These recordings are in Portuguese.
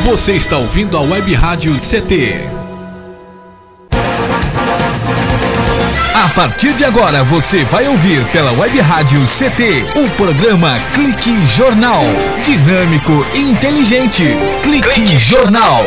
Você está ouvindo a Web Rádio CT. A partir de agora você vai ouvir pela Web Rádio CT o programa Clique Jornal. Dinâmico e inteligente. Clique Jornal.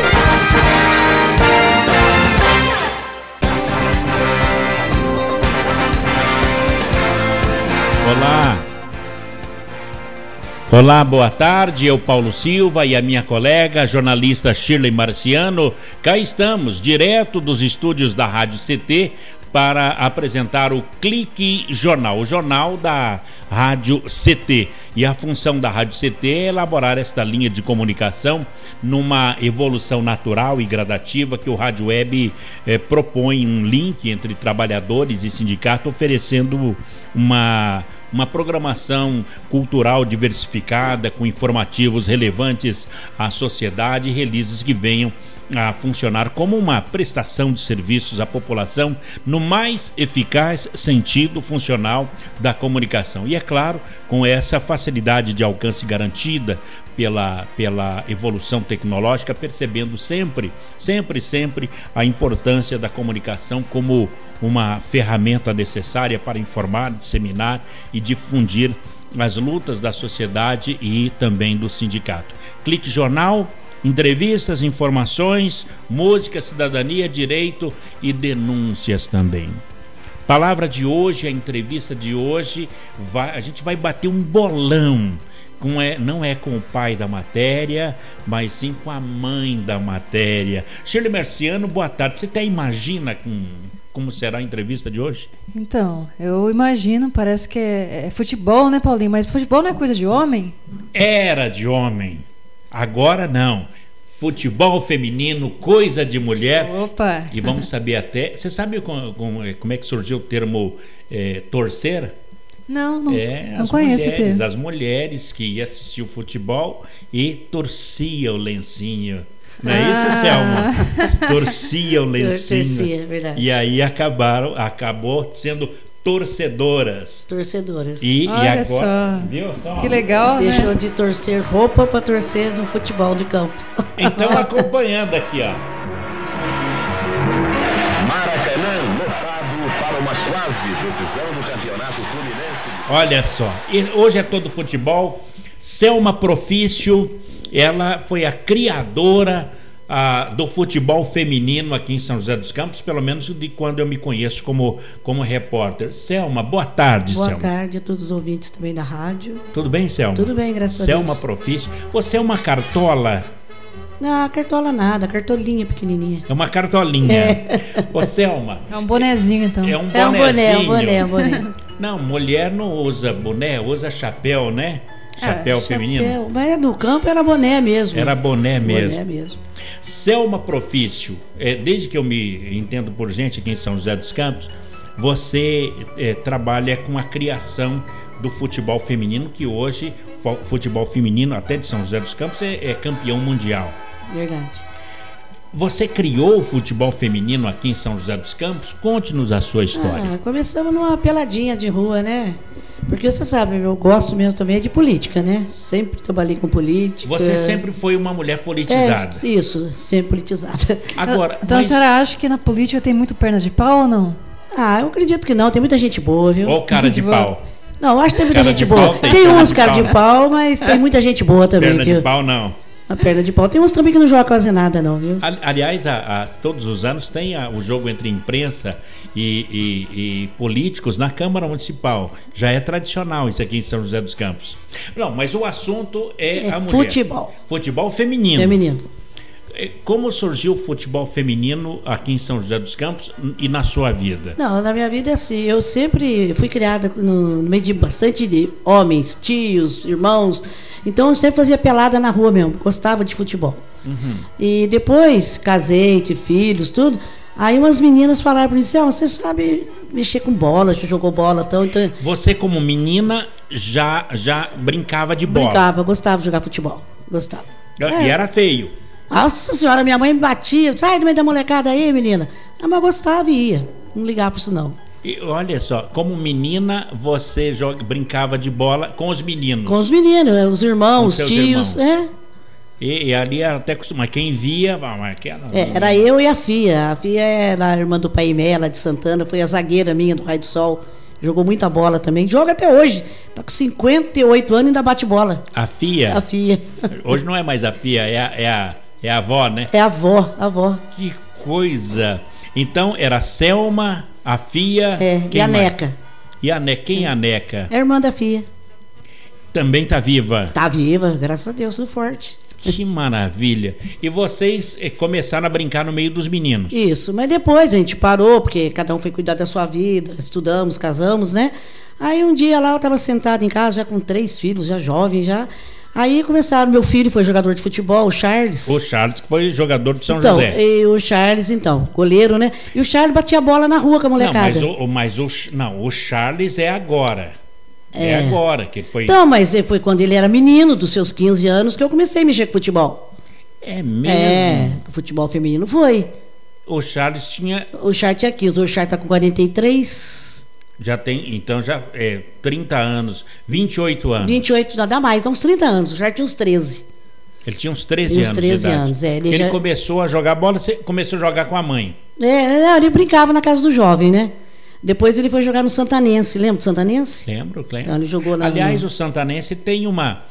Olá, boa tarde, eu Paulo Silva e a minha colega, a jornalista Shirley Marciano, cá estamos, direto dos estúdios da Rádio CT, para apresentar o Clique Jornal, o jornal da Rádio CT. E a função da Rádio CT é elaborar esta linha de comunicação numa evolução natural e gradativa que o Rádio Web propõe um link entre trabalhadores e sindicato, oferecendo uma programação cultural diversificada, com informativos relevantes à sociedade e releases que venham a funcionar como uma prestação de serviços à população no mais eficaz sentido funcional da comunicação. E é claro, com essa facilidade de alcance garantida pela evolução tecnológica, percebendo sempre a importância da comunicação como uma ferramenta necessária para informar, disseminar e difundir as lutas da sociedade e também do sindicato. Clique Jornal, entrevistas, informações, música, cidadania, direito e denúncias também. Palavra de hoje, a entrevista de hoje, a gente vai bater um bolão. Não é com o pai da matéria, mas sim com a mãe da matéria. Shirley Marciano, boa tarde. Você até imagina como será a entrevista de hoje? Então, eu imagino, parece que é futebol, né, Paulinho? Mas futebol não é coisa de homem? Era de homem, agora não. Futebol feminino, coisa de mulher. Opa! E vamos saber até... Você sabe como é que surgiu o termo torcer? Não conheço o termo. As mulheres que iam assistir o futebol e torciam o lencinho. Não é isso, Selma? Torcia o lencinho. Torcia, verdade. E aí acabou sendo torcedoras. E agora, só. Viu só? Que legal, Deixou, né? De torcer roupa para torcer no futebol de campo. Então, acompanhando aqui, ó. Maracanã lotado para uma quase decisão do Campeonato Fluminense. Olha só, hoje é todo futebol. Selma Profício, ela foi a criadora do futebol feminino aqui em São José dos Campos, pelo menos de quando eu me conheço como repórter. Selma, boa tarde, Selma. Boa tarde a todos os ouvintes também da rádio. Tudo bem, Selma? Tudo bem, graças a Deus. Selma Profício. Você é uma cartola? Não, cartola nada, cartolinha pequenininha. É uma cartolinha. Ô, Selma. É um bonezinho, então. É um bonezinho. É um boné. Não, mulher não usa boné, usa chapéu, né? Chapéu feminino. Mas no campo era boné mesmo. Era boné mesmo. Selma Profício, desde que eu me entendo por gente aqui em São José dos Campos, você trabalha com a criação do futebol feminino, que hoje, o futebol feminino até de São José dos Campos é campeão mundial. Verdade. Você criou o futebol feminino aqui em São José dos Campos? Conte-nos a sua história. Começamos numa peladinha de rua, né? Porque você sabe, eu gosto mesmo também de política, né? Sempre trabalhei com política. Você sempre foi uma mulher politizada. Isso, sempre politizada. Agora, então a senhora acha que na política tem muito perna de pau ou não? Eu acredito que não, tem muita gente boa, viu? Ou cara de pau. Não, acho que tem muita gente boa. Tem uns cara de pau, mas tem muita gente boa também. Perna de pau não. A perna de pau. Tem uns também que não jogam quase nada, não, viu? Aliás, todos os anos tem o jogo entre imprensa e políticos na Câmara Municipal. Já é tradicional isso aqui em São José dos Campos. Não, mas o assunto é a mulher. Futebol. Futebol feminino. Como surgiu o futebol feminino aqui em São José dos Campos e na sua vida? Não, na minha vida é assim, eu sempre fui criada no meio de bastante de homens, tios, irmãos, então eu sempre fazia pelada na rua mesmo, gostava de futebol. Uhum. E depois casei, tive filhos, tudo, aí umas meninas falaram para mim, você sabe mexer com bola, já jogou bola, então... Você como menina já brincava de bola? Brincava, gostava de jogar futebol, gostava. E era feio? Nossa senhora, minha mãe me batia. Sai do meio da molecada aí, menina. Mas eu gostava e ia. Não ligava pra isso, não. E olha só, como menina, você brincava de bola com os meninos? Com os meninos, os irmãos, os tios. E ali era até costuma. Quem via. Era eu e a Fia. A Fia era a irmã do Paimé, lá de Santana. Foi a zagueira minha do Raio do Sol. Jogou muita bola também. Joga até hoje. Tá com 58 anos e ainda bate bola. A Fia? A Fia. Hoje não é mais a Fia, é a avó, né? É a avó. Que coisa. Então era a Selma, a Fia. E a Neca. E a Neca. Quem é a Neca? É a irmã da Fia. Também tá viva? Tá viva, graças a Deus, tudo forte. Que maravilha. E vocês começaram a brincar no meio dos meninos? Isso, mas depois a gente parou, porque cada um foi cuidar da sua vida, estudamos, casamos, né? Aí um dia lá eu estava sentada em casa, já com 3 filhos, já jovem, já. Aí começaram, meu filho foi jogador de futebol, o Charles. O Charles que foi jogador de São então, José. E o Charles, então, goleiro, né? E o Charles batia bola na rua com a molecada. Não, o Charles é agora. É agora que ele foi... Então, mas foi quando ele era menino, dos seus 15 anos, que eu comecei a mexer com futebol. É mesmo? O futebol feminino foi. O Charles tinha... O Charles tinha 15, o Charles tá com 43. Já tem, então já 30 anos, 28 anos. 28, nada mais, dá uns 30 anos, o Charles tinha uns 13. Ele tinha uns 13 anos. Uns 13 anos, Ele começou a jogar bola, você começou a jogar com a mãe. Ele brincava na casa do jovem, né? Depois ele foi jogar no Santanense, lembra do Santanense? Lembro. Então, ele jogou lá. Aliás, o Santanense tem uma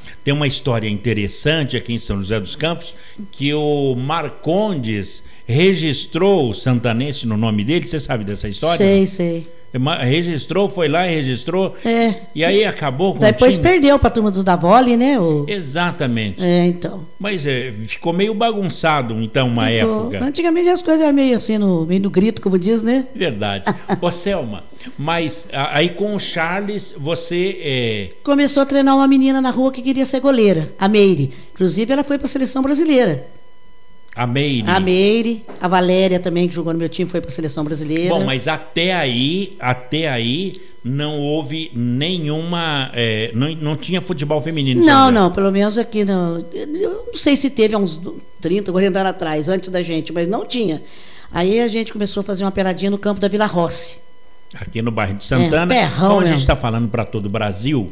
história interessante aqui em São José dos Campos, que o Marcondes registrou o Santanense no nome dele. Você sabe dessa história? Sei. Registrou, foi lá e registrou. E aí acabou com depois o time. Perdeu para a turma do Davoli, né? Exatamente. Então. Mas ficou meio bagunçado, então, uma época. Antigamente as coisas eram meio assim, meio no grito, como diz, né? Verdade. Ô, Selma, mas aí com o Charles, você... Começou a treinar uma menina na rua que queria ser goleira, a Meire. Inclusive, ela foi para a seleção brasileira. A Meire. A Meire, a Valéria também, que jogou no meu time, foi para a seleção brasileira. Bom, mas até aí não houve nenhuma... não tinha futebol feminino. Não, pelo menos aqui não. Eu não sei se teve há uns 30, 40 anos atrás, antes da gente, mas não tinha. Aí a gente começou a fazer uma peladinha no campo da Vila Rossi. Aqui no bairro de Santana. Terrão, como a gente está falando para todo o Brasil,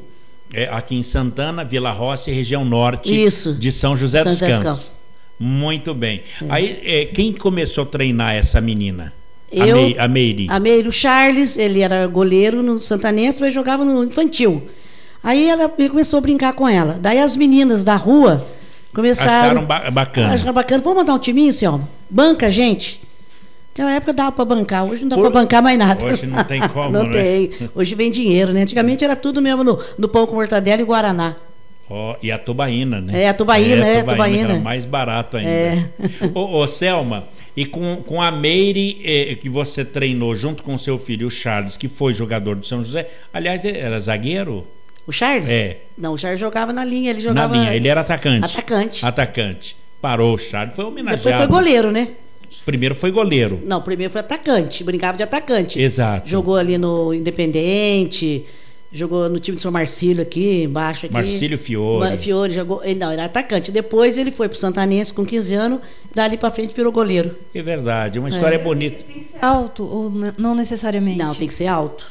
aqui em Santana, Vila Rossi, região norte de São José dos Campos. Muito bem. Aí, quem começou a treinar essa menina? A Meire. A Meire, o Charles, ele era goleiro no Santanense, mas jogava no infantil. Aí ele começou a brincar com ela. Daí as meninas da rua começaram... Acharam bacana. Acharam bacana. Vamos montar um timinho, Selma? Banca, gente. Naquela época dava para bancar, hoje não dá para bancar mais nada. Hoje não tem como, não tem. Hoje vem dinheiro, né? Antigamente era tudo mesmo no pão com mortadela e guaraná. E a tubaína, né? A tubaína. Era mais barato ainda. Ô, Selma, e com a Meire, que você treinou junto com seu filho, o Charles, que foi jogador do São José, aliás, era zagueiro? O Charles? Não, o Charles jogava na linha, ele jogava... Na linha, ele era atacante. Atacante. Parou o Charles, foi homenageado. Depois foi goleiro, né? Primeiro foi goleiro. Não, primeiro foi atacante, brincava de atacante. Exato. Jogou ali no Independente... Jogou no time do São Marcílio aqui, embaixo. Marcílio Fiore. Fiore jogou. Ele era atacante. Depois ele foi pro Santanense com 15 anos, dali pra frente virou goleiro. É verdade, uma história bonita. Tem que ser alto ou não necessariamente? Não, tem que ser alto.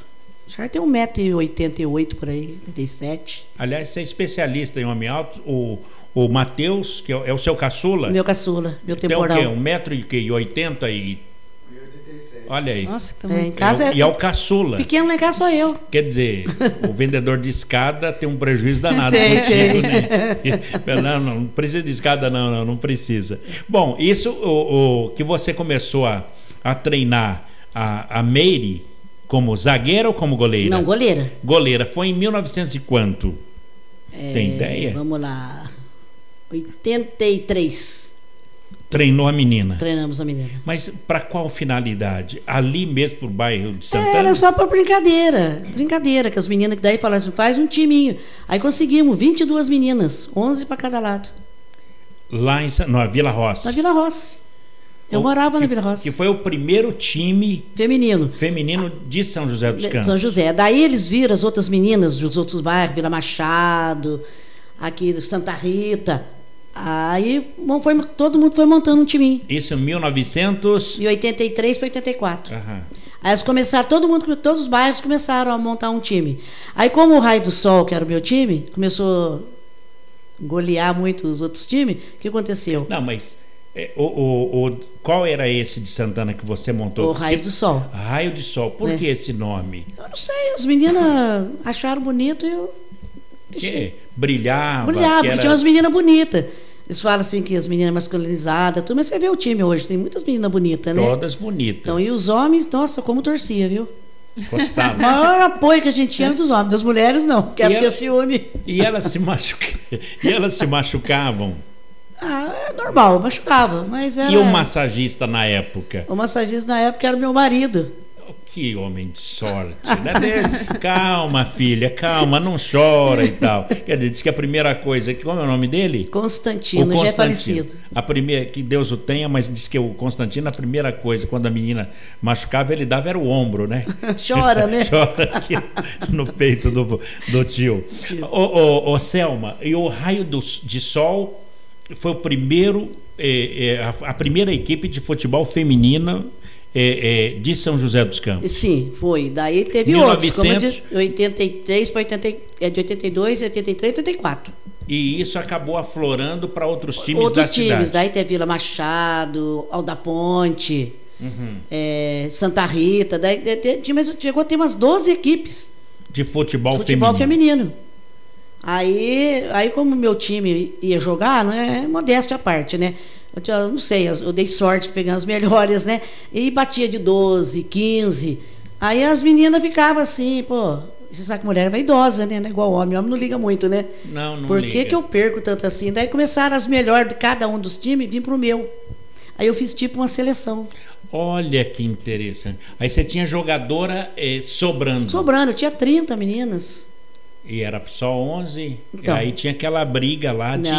O Charles tem 1,88 m por aí, 87. Aliás, você é especialista em homem alto. O Matheus, que é o seu caçula. Meu caçula, meu temporal. Tem o quê? 1,80 m e... Olha aí. Nossa, que tamanho. Em casa e é o caçula. Pequeno lá em casa sou eu. Quer dizer, o vendedor de escada tem um prejuízo danado contigo, né? Não precisa de escada, não precisa. Bom, isso o que você começou a treinar a Meire como zagueira ou como goleira? Não, goleira. Goleira. Foi em 1900 e quanto? Tem ideia? Vamos lá. 83. Treinou a menina? Treinamos a menina. Mas para qual finalidade? Ali mesmo pro bairro de Santana? Era só para brincadeira. Brincadeira, que as meninas que daí falaram assim, faz um timinho. Aí conseguimos 22 meninas, 11 para cada lado. Lá na Vila Rossi? Na Vila Rossi. Eu morava na Vila Rossi. Que foi o primeiro time feminino de São José dos Campos. São José. Daí eles viram as outras meninas dos outros bairros, Vila Machado, aqui do Santa Rita. Aí todo mundo foi montando um timinho. Isso em 1983 para 84. Aí eles começaram, todos os bairros começaram a montar um time. Aí como o Raio do Sol, que era o meu time, começou golear muito os outros times, o que aconteceu? Não, mas qual era esse de Santana que você montou? O Raio do Sol. Raio de Sol. Por que esse nome? Eu não sei, as meninas acharam bonito e eu... Que brilhava. Brilhava, porque tinha umas meninas bonitas. Eles falam assim que as meninas masculinizadas, tudo, mas você vê o time hoje, tem muitas meninas bonitas, né? Todas bonitas. Então, e os homens, nossa, como torcia, viu? Gostava. O maior apoio que a gente tinha era dos homens, das mulheres não, porque elas tinham ciúme. E elas se machucavam. Ah, é normal, machucava, mas era... E o massagista na época? O massagista na época era meu marido. Que homem de sorte, né? Calma, filha, calma, não chora e tal. Quer dizer, diz que a primeira coisa, como é o nome dele? Constantino, já é falecido. A primeira, que Deus o tenha, mas diz que o Constantino, a primeira coisa, quando a menina machucava, ele dava era o ombro, né? Chora, né? Chora aqui no peito do tio. Ô, Selma, e o Raio de Sol foi o primeiro, a primeira equipe de futebol feminina de São José dos Campos. Sim, foi. Daí teve 1900... outros, como de 83 para 80, de 82, 83, 84. E isso acabou aflorando para outros times da cidade. Outros times, daí teve Vila Machado, Alda Ponte, Santa Rita, daí mas chegou a ter umas 12 equipes de futebol feminino. Aí como meu time ia jogar, não é modéstia à parte, né? Eu não sei, eu dei sorte pegando as melhores, né? E batia de 12, 15. Aí as meninas ficavam assim, pô, você sabe que mulher é vaidosa, né? Não é igual homem não liga muito, né? Não Por liga. que eu perco tanto assim? Daí começaram as melhores de cada um dos times e vim pro meu. Aí eu fiz tipo uma seleção. Olha que interessante. Aí você tinha jogadora sobrando. Sobrando, eu tinha 30 meninas. E era só 11, então, e aí tinha aquela briga lá de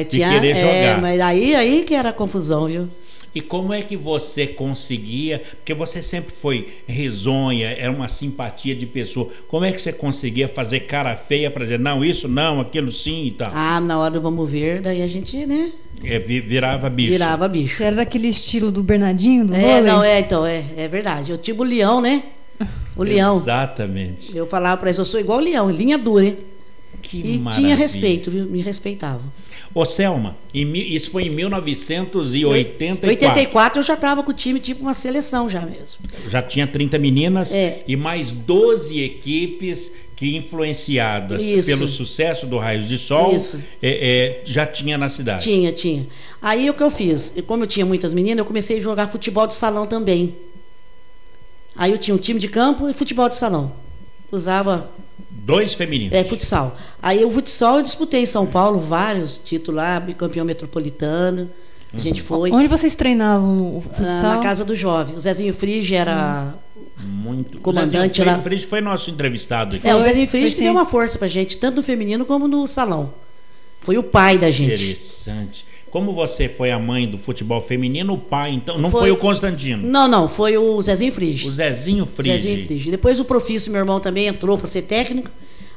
tinha, querer jogar. Mas aí que era a confusão, viu? E como é que você conseguia, porque você sempre foi risonha, era uma simpatia de pessoa, como é que você conseguia fazer cara feia para dizer, não, isso não, aquilo sim e tal? Ah, na hora do vamos ver, daí a gente, né? Virava bicho. Virava bicho. Você era daquele estilo do Bernardinho, do vôlei? Não, então, é verdade. Eu tipo o leão, né? O leão. Exatamente. Eu falava para eles, eu sou igual o leão, linha dura, hein? Que maravilha. Tinha respeito, viu? Me respeitavam. Ô, Selma, isso foi em 1984. 84 eu já estava com o time, tipo uma seleção já mesmo. Já tinha 30 meninas e mais 12 equipes que, influenciadas pelo sucesso do Raios de Sol, já tinha na cidade. Tinha. Aí o que eu fiz? Como eu tinha muitas meninas, eu comecei a jogar futebol de salão também. Aí eu tinha um time de campo e futebol de salão. Usava... 2 femininos. Futsal. Aí o futsal eu disputei em São Paulo vários títulos lá, bicampeão metropolitano. A gente foi. Onde vocês treinavam o futsal? Na casa do jovem. O Zezinho Frige era muito comandante lá. O Frige foi nosso entrevistado aqui. O Zezinho Frige deu uma força pra gente, tanto no feminino como no salão. Foi o pai da gente. Interessante. Como você foi a mãe do futebol feminino, o pai, então, não foi o Constantino? Não, foi o Zezinho Frige. O Zezinho Frige. Depois o Profício, meu irmão, também entrou para ser técnico.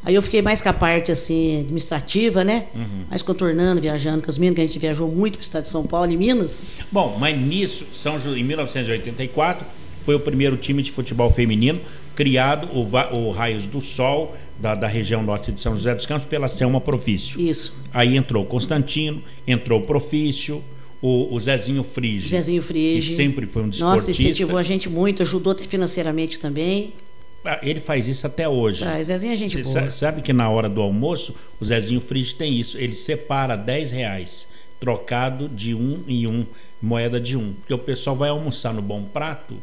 Aí eu fiquei mais com a parte, assim, administrativa, né? Mais contornando, viajando com as meninas, que a gente viajou muito para o estado de São Paulo e Minas. Bom, mas nisso, em 1984, foi o primeiro time de futebol feminino criado, o Raios do Sol, da região norte de São José dos Campos, pela Selma Profício. Isso. Aí entrou o Constantino, entrou o Profício, o Zezinho Frige. Que sempre foi um desportista. Nossa, incentivou a gente muito, ajudou até financeiramente também. Ele faz isso até hoje. O Zezinho é gente boa. Sabe que na hora do almoço, o Zezinho Frige tem isso. Ele separa R$10 trocado de 1 em 1, moeda de 1. Porque o pessoal vai almoçar no Bom Prato,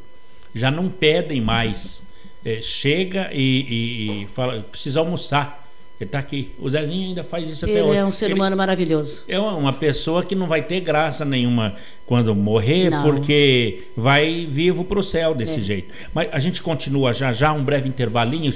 já não pedem mais. Chega e fala, precisa almoçar. Ele está aqui. O Zezinho ainda faz isso até hoje. Ele é um ser humano maravilhoso. É uma pessoa que não vai ter graça nenhuma quando morrer, porque vai vivo para o céu desse jeito. Mas a gente continua já um breve intervalinho.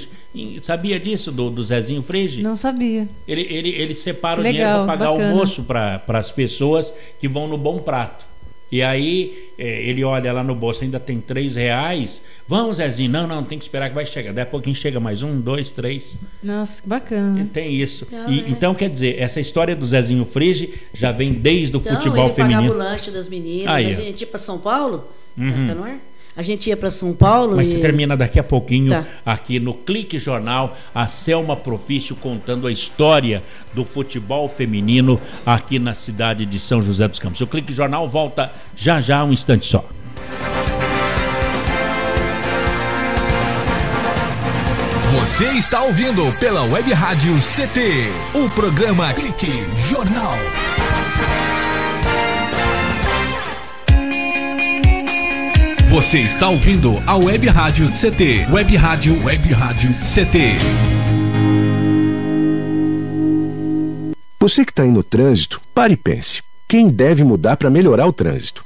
Sabia disso do Zezinho Frige? Não sabia. Ele separa o dinheiro para pagar almoço para as pessoas que vão no Bom Prato. E aí ele olha lá no bolso, ainda tem R$3. Vamos, Zezinho. Não, tem que esperar que vai chegar. Daí a pouquinho chega mais 1, 2, 3. Nossa, que bacana. Tem isso. Então, quer dizer, essa história do Zezinho Frige já vem desde o futebol feminino. Ele pagava o lanche das meninas. Mas a gente ia para São Paulo, tá no ar? A gente ia para São Paulo. Mas você termina daqui a pouquinho, tá, aqui no Clique Jornal, a Selma Profício contando a história do futebol feminino aqui na cidade de São José dos Campos. O Clique Jornal volta já, um instante só. Você está ouvindo pela Web Rádio CT, o programa Clique Jornal. Você está ouvindo a Web Rádio CT, Web Rádio CT. Você que está aí no trânsito, pare e pense. Quem deve mudar para melhorar o trânsito?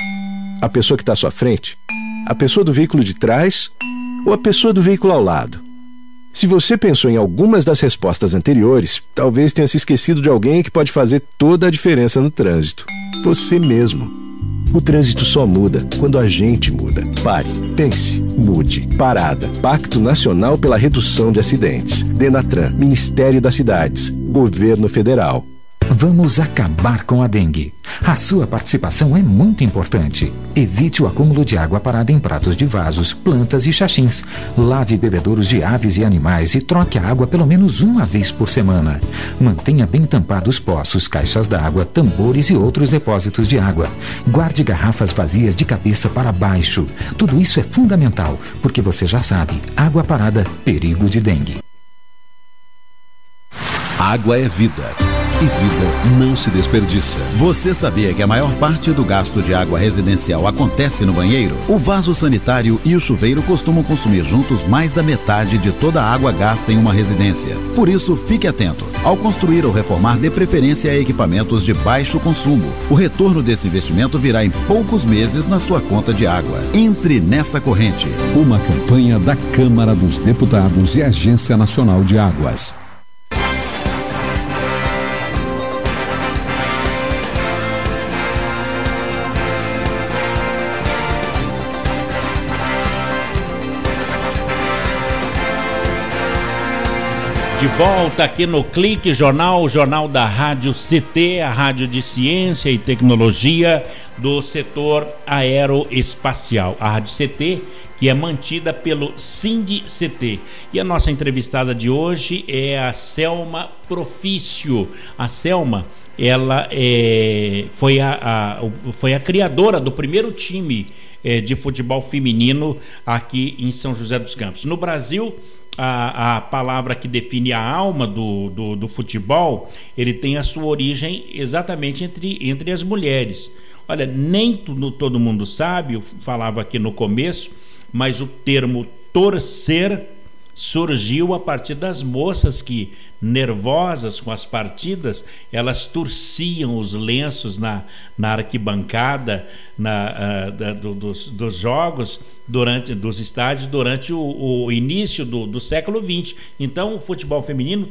A pessoa que está à sua frente? A pessoa do veículo de trás? Ou a pessoa do veículo ao lado? Se você pensou em algumas das respostas anteriores, talvez tenha se esquecido de alguém que pode fazer toda a diferença no trânsito. Você mesmo. O trânsito só muda quando a gente muda. Pare, pense, mude. Parada. Pacto Nacional pela Redução de Acidentes. Denatran, Ministério das Cidades, Governo Federal. Vamos acabar com a dengue. A sua participação é muito importante. Evite o acúmulo de água parada em pratos de vasos, plantas e xaxins. Lave bebedouros de aves e animais e troque a água pelo menos uma vez por semana. Mantenha bem tampados poços, caixas d'água, tambores e outros depósitos de água. Guarde garrafas vazias de cabeça para baixo. Tudo isso é fundamental, porque você já sabe, água parada, perigo de dengue. Água é vida. E vida não se desperdiça. Você sabia que a maior parte do gasto de água residencial acontece no banheiro? O vaso sanitário e o chuveiro costumam consumir juntos mais da metade de toda a água gasta em uma residência. Por isso, fique atento. Ao construir ou reformar, dê preferência a equipamentos de baixo consumo. O retorno desse investimento virá em poucos meses na sua conta de água. Entre nessa corrente. Uma campanha da Câmara dos Deputados e Agência Nacional de Águas. De volta aqui no Clique Jornal, o jornal da Rádio CT, a rádio de ciência e tecnologia do setor aeroespacial. A Rádio CT, que é mantida pelo Sindi-CT. E a nossa entrevistada de hoje é a Selma Profício. A Selma, ela foi a criadora do primeiro time de futebol feminino aqui em São José dos Campos. No Brasil, a palavra que define a alma do futebol, ele tem a sua origem exatamente entre as mulheres. Olha, nem todo mundo sabe, eu falava aqui no começo, mas o termo torcer surgiu a partir das moças que, nervosas com as partidas, elas torciam os lenços na arquibancada dos jogos, dos estádios, durante o início do século XX. Então, o futebol feminino,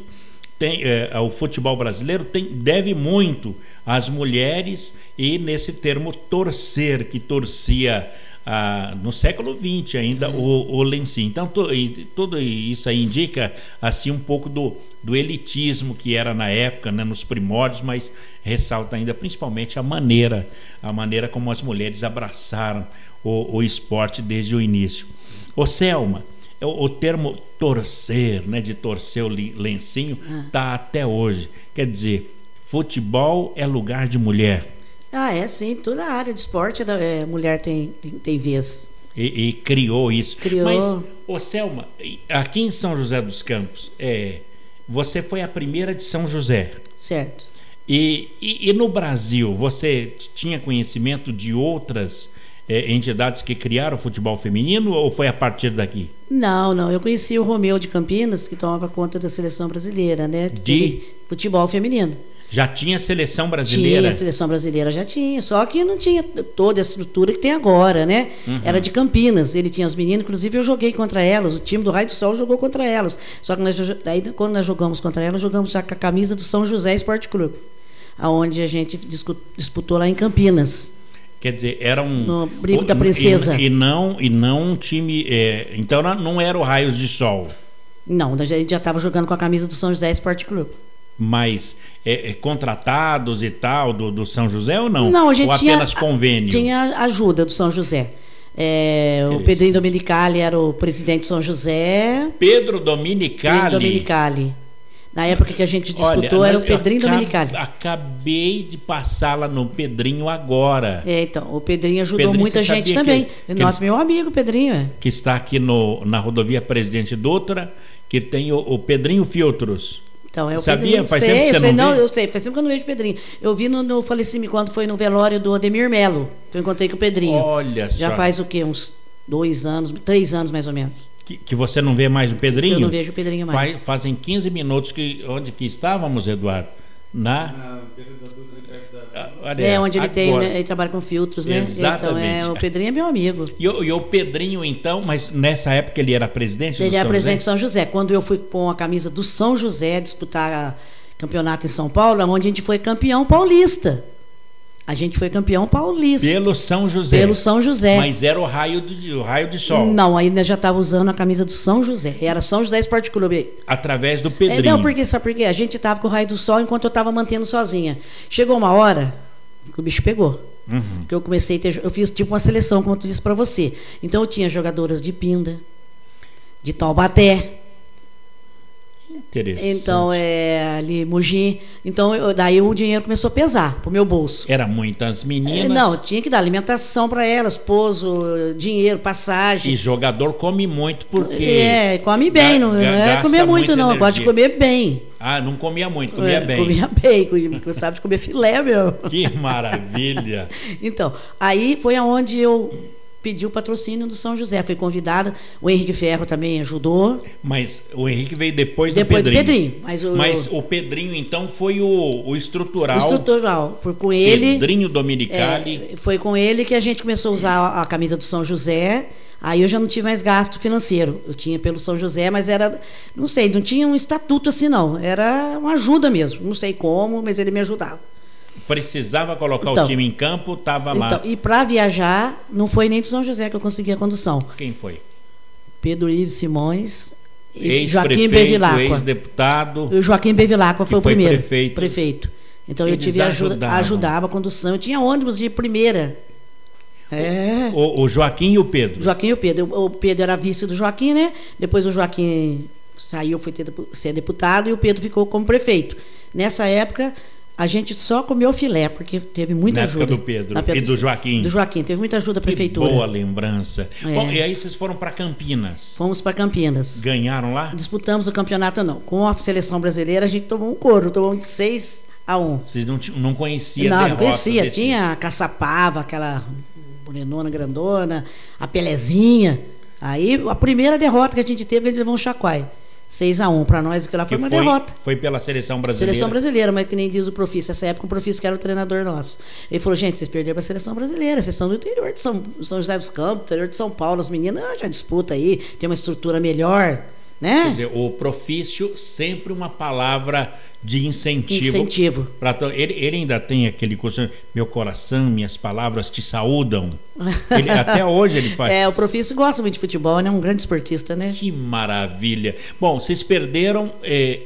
o futebol brasileiro deve muito às mulheres e nesse termo torcer, que torcia no século XX ainda o lencinho. Então tudo isso aí indica assim um pouco do elitismo que era na época, né, nos primórdios, mas ressalta ainda principalmente a maneira como as mulheres abraçaram o esporte desde o início. Ô Selma, o termo torcer, né, de torcer o lencinho, tá até hoje. Quer dizer, futebol é lugar de mulher. É sim, toda a área de esporte mulher tem vez. E criou isso. Criou. Mas, Selma, aqui em São José dos Campos, você foi a primeira de São José. Certo. E no Brasil, você tinha conhecimento de outras entidades que criaram o futebol feminino ou foi a partir daqui? Não, eu conheci o Romeu de Campinas, que tomava conta da seleção brasileira, né? De futebol feminino. Já tinha seleção brasileira? Tinha, seleção brasileira já tinha, só que não tinha toda a estrutura que tem agora, né? Uhum. Era de Campinas, ele tinha as meninas, inclusive eu joguei contra elas, o time do Raio do Sol jogou contra elas, só que quando nós jogamos contra elas, jogamos já com a camisa do São José Esporte Clube, aonde a gente disputou lá em Campinas. Quer dizer, era no Brigo da Princesa. E não um time, então não era o Raios de Sol. Não, a gente já estava jogando com a camisa do São José Esporte Clube. Mas contratados e tal do São José ou não? Não, a gente ou apenas convênio? Tinha ajuda do São José. O Pedrinho Domenicali era o presidente de São José. Pedro Domenicali. Na época que a gente disputou, era o Pedrinho Domenicali. Acabei de passar lá no Pedrinho agora. Então, o Pedrinho ajudou muita gente também. Nosso meu amigo, Pedrinho. Que está aqui na rodovia Presidente Dutra, que tem o Pedrinho Filtros. Então, é o Sabia? Pedrinho. Faz tempo que você não vê? Eu sei, faz tempo que eu não vejo o Pedrinho. Eu vi no falecimento, quando foi no velório do Ademir Melo, que eu encontrei com o Pedrinho. Olha só. Já faz o quê? Uns 2 anos, 3 anos mais ou menos. Que você não vê mais o Pedrinho? Eu não vejo o Pedrinho mais. Fazem 15 minutos onde que estávamos, Eduardo? Onde ele tem, né, ele trabalha com filtros, né? Exatamente. Então, o Pedrinho é meu amigo. E o Pedrinho, então, mas nessa época ele era presidente do São José? Ele era presidente de São José. Quando eu fui com a camisa do São José disputar campeonato em São Paulo, onde a gente foi campeão paulista. A gente foi campeão paulista. Pelo São José. Pelo São José. Mas era o raio de sol. Não, ainda já estava usando a camisa do São José. Era São José Esporte Clube. Através do Pedrinho. Sabe por quê? A gente estava com o raio do sol enquanto eu estava mantendo sozinha. Chegou uma hora que o bicho pegou. Que eu comecei eu fiz tipo uma seleção, como eu disse para você. Então eu tinha jogadoras de Pinda, de Taubaté. Interessante. Então, ali, Mogi. Então, daí o dinheiro começou a pesar pro meu bolso. Era muitas meninas. Não, tinha que dar alimentação para elas, pouso, dinheiro, passagem. E jogador come muito porque... come bem, não é comer muito não, eu gosto de comer bem. Não comia muito, comia bem. Comia bem, gostava de comer filé, meu. Que maravilha. Então, aí foi aonde eu pedi o patrocínio do São José, foi convidado, o Henrique Ferro também ajudou. Mas o Henrique veio depois do Pedrinho. Mas o Pedrinho, então, foi o estrutural. O estrutural, com ele... Pedrinho Domenicali. Foi com ele que a gente começou a usar a camisa do São José. Aí eu já não tive mais gasto financeiro. Eu tinha pelo São José, mas era... Não sei, não tinha um estatuto assim, não. Era uma ajuda mesmo. Não sei como, mas ele me ajudava. Precisava colocar o time em campo, estava lá. E para viajar, não foi nem de São José que eu consegui a condução. Quem foi? Pedro Ives Simões e Joaquim Bevilacqua. Ex-deputado. O Joaquim Bevilacqua foi o primeiro. Prefeito. Então eu tive ajudava a condução. Eu tinha ônibus de primeira. O Joaquim e o Pedro? Joaquim e o Pedro. O Pedro era vice do Joaquim, né? Depois o Joaquim saiu, foi ser deputado, e o Pedro ficou como prefeito. Nessa época, a gente só comeu filé, porque teve muita ajuda. Na época do Pedro e do Joaquim. Do Joaquim, teve muita ajuda da prefeitura. Boa lembrança. Bom, e aí vocês foram para Campinas? Fomos para Campinas. Ganharam lá? Disputamos o campeonato, não. Com a seleção brasileira, a gente tomou um couro, tomamos de 6-1. Vocês não conheciam a derrota? Não conhecia. Tinha a Caçapava, aquela morenona grandona, a Pelezinha. Aí, a primeira derrota que a gente teve, a gente levou um chacoalho. 6-1 para nós, que lá foi uma derrota. Foi pela seleção brasileira. Seleção brasileira, mas que nem diz o Profício. Nessa época o Profício que era o treinador nosso. Ele falou, gente, vocês perderam para a seleção brasileira, vocês são do interior de São José dos Campos, interior de São Paulo, as meninas já disputa aí, tem uma estrutura melhor, né? Quer dizer, o Profício sempre uma palavra de incentivo. Ele ainda tem aquele costume, meu coração, minhas palavras te saúdam. Até hoje ele faz. O Profício gosta muito de futebol, né? Um grande esportista, né? Que maravilha. Bom, vocês perderam,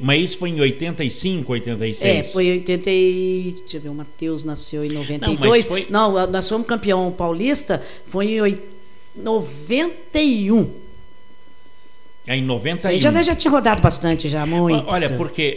mas isso foi em 85, 86? Foi em 80 Deixa eu ver, o Matheus nasceu em 92. Não, nós fomos campeão paulista, foi em 91. Em 91. Você já tinha rodado bastante, já, muito. Olha, porque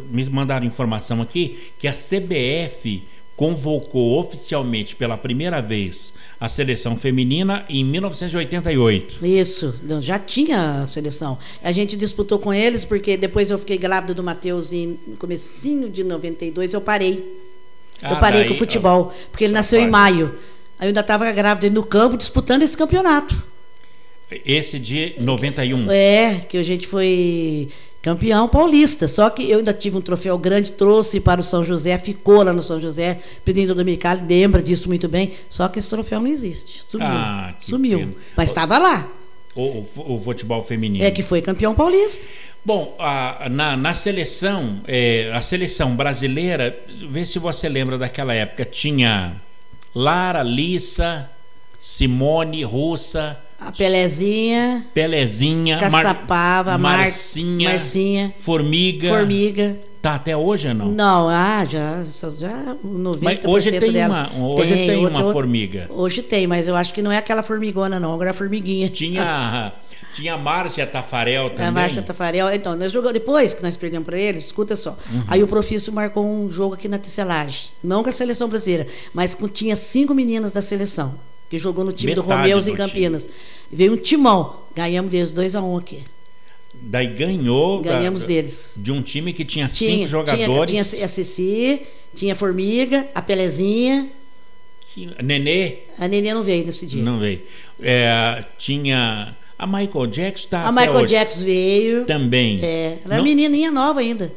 me mandaram informação aqui que a CBF convocou oficialmente pela primeira vez a seleção feminina em 1988. Isso, já tinha a seleção. A gente disputou com eles, porque depois eu fiquei grávida do Matheus no comecinho de 92, eu parei. Eu parei com o futebol, porque ele nasceu em maio. Aí eu ainda estava grávida no campo, disputando esse campeonato. Esse de 91. Que a gente foi campeão paulista. Só que eu ainda tive um troféu grande, trouxe para o São José, ficou lá no São José, Pedrinho Domenicali, lembra disso muito bem. Só que esse troféu não existe. Sumiu. Pena. Mas estava lá. O futebol feminino. Que foi campeão paulista. Bom, na seleção, a seleção brasileira, vê se você lembra daquela época, tinha Lara, Lissa, Simone, Russa, a Pelezinha, Caçapava, Marcinha, Formiga. Tá até hoje ou não? Não, já 90% mas hoje tem delas. Tem uma formiga. Hoje tem, mas eu acho que não é aquela formigona, não. Agora é a formiguinha. Tinha a Márcia Tafarel também. A Márcia Tafarel. Então, nós jogamos, depois que nós perdemos para eles, escuta só. Aí o Profício marcou um jogo aqui na Tecelagem. Não com a seleção brasileira, mas tinha 5 meninas da seleção, que jogou no time do Romeus em Campinas. Veio um timão. Ganhamos deles 2-1 aqui. Daí ganhamos deles. De um time que tinha 5 jogadores. Tinha a Ceci, tinha a Formiga, a Pelezinha. Nenê? A Nenê não veio nesse dia. Não veio. Tinha a Michael Jackson. A Michael Jackson veio. Também. Ela é menininha nova ainda.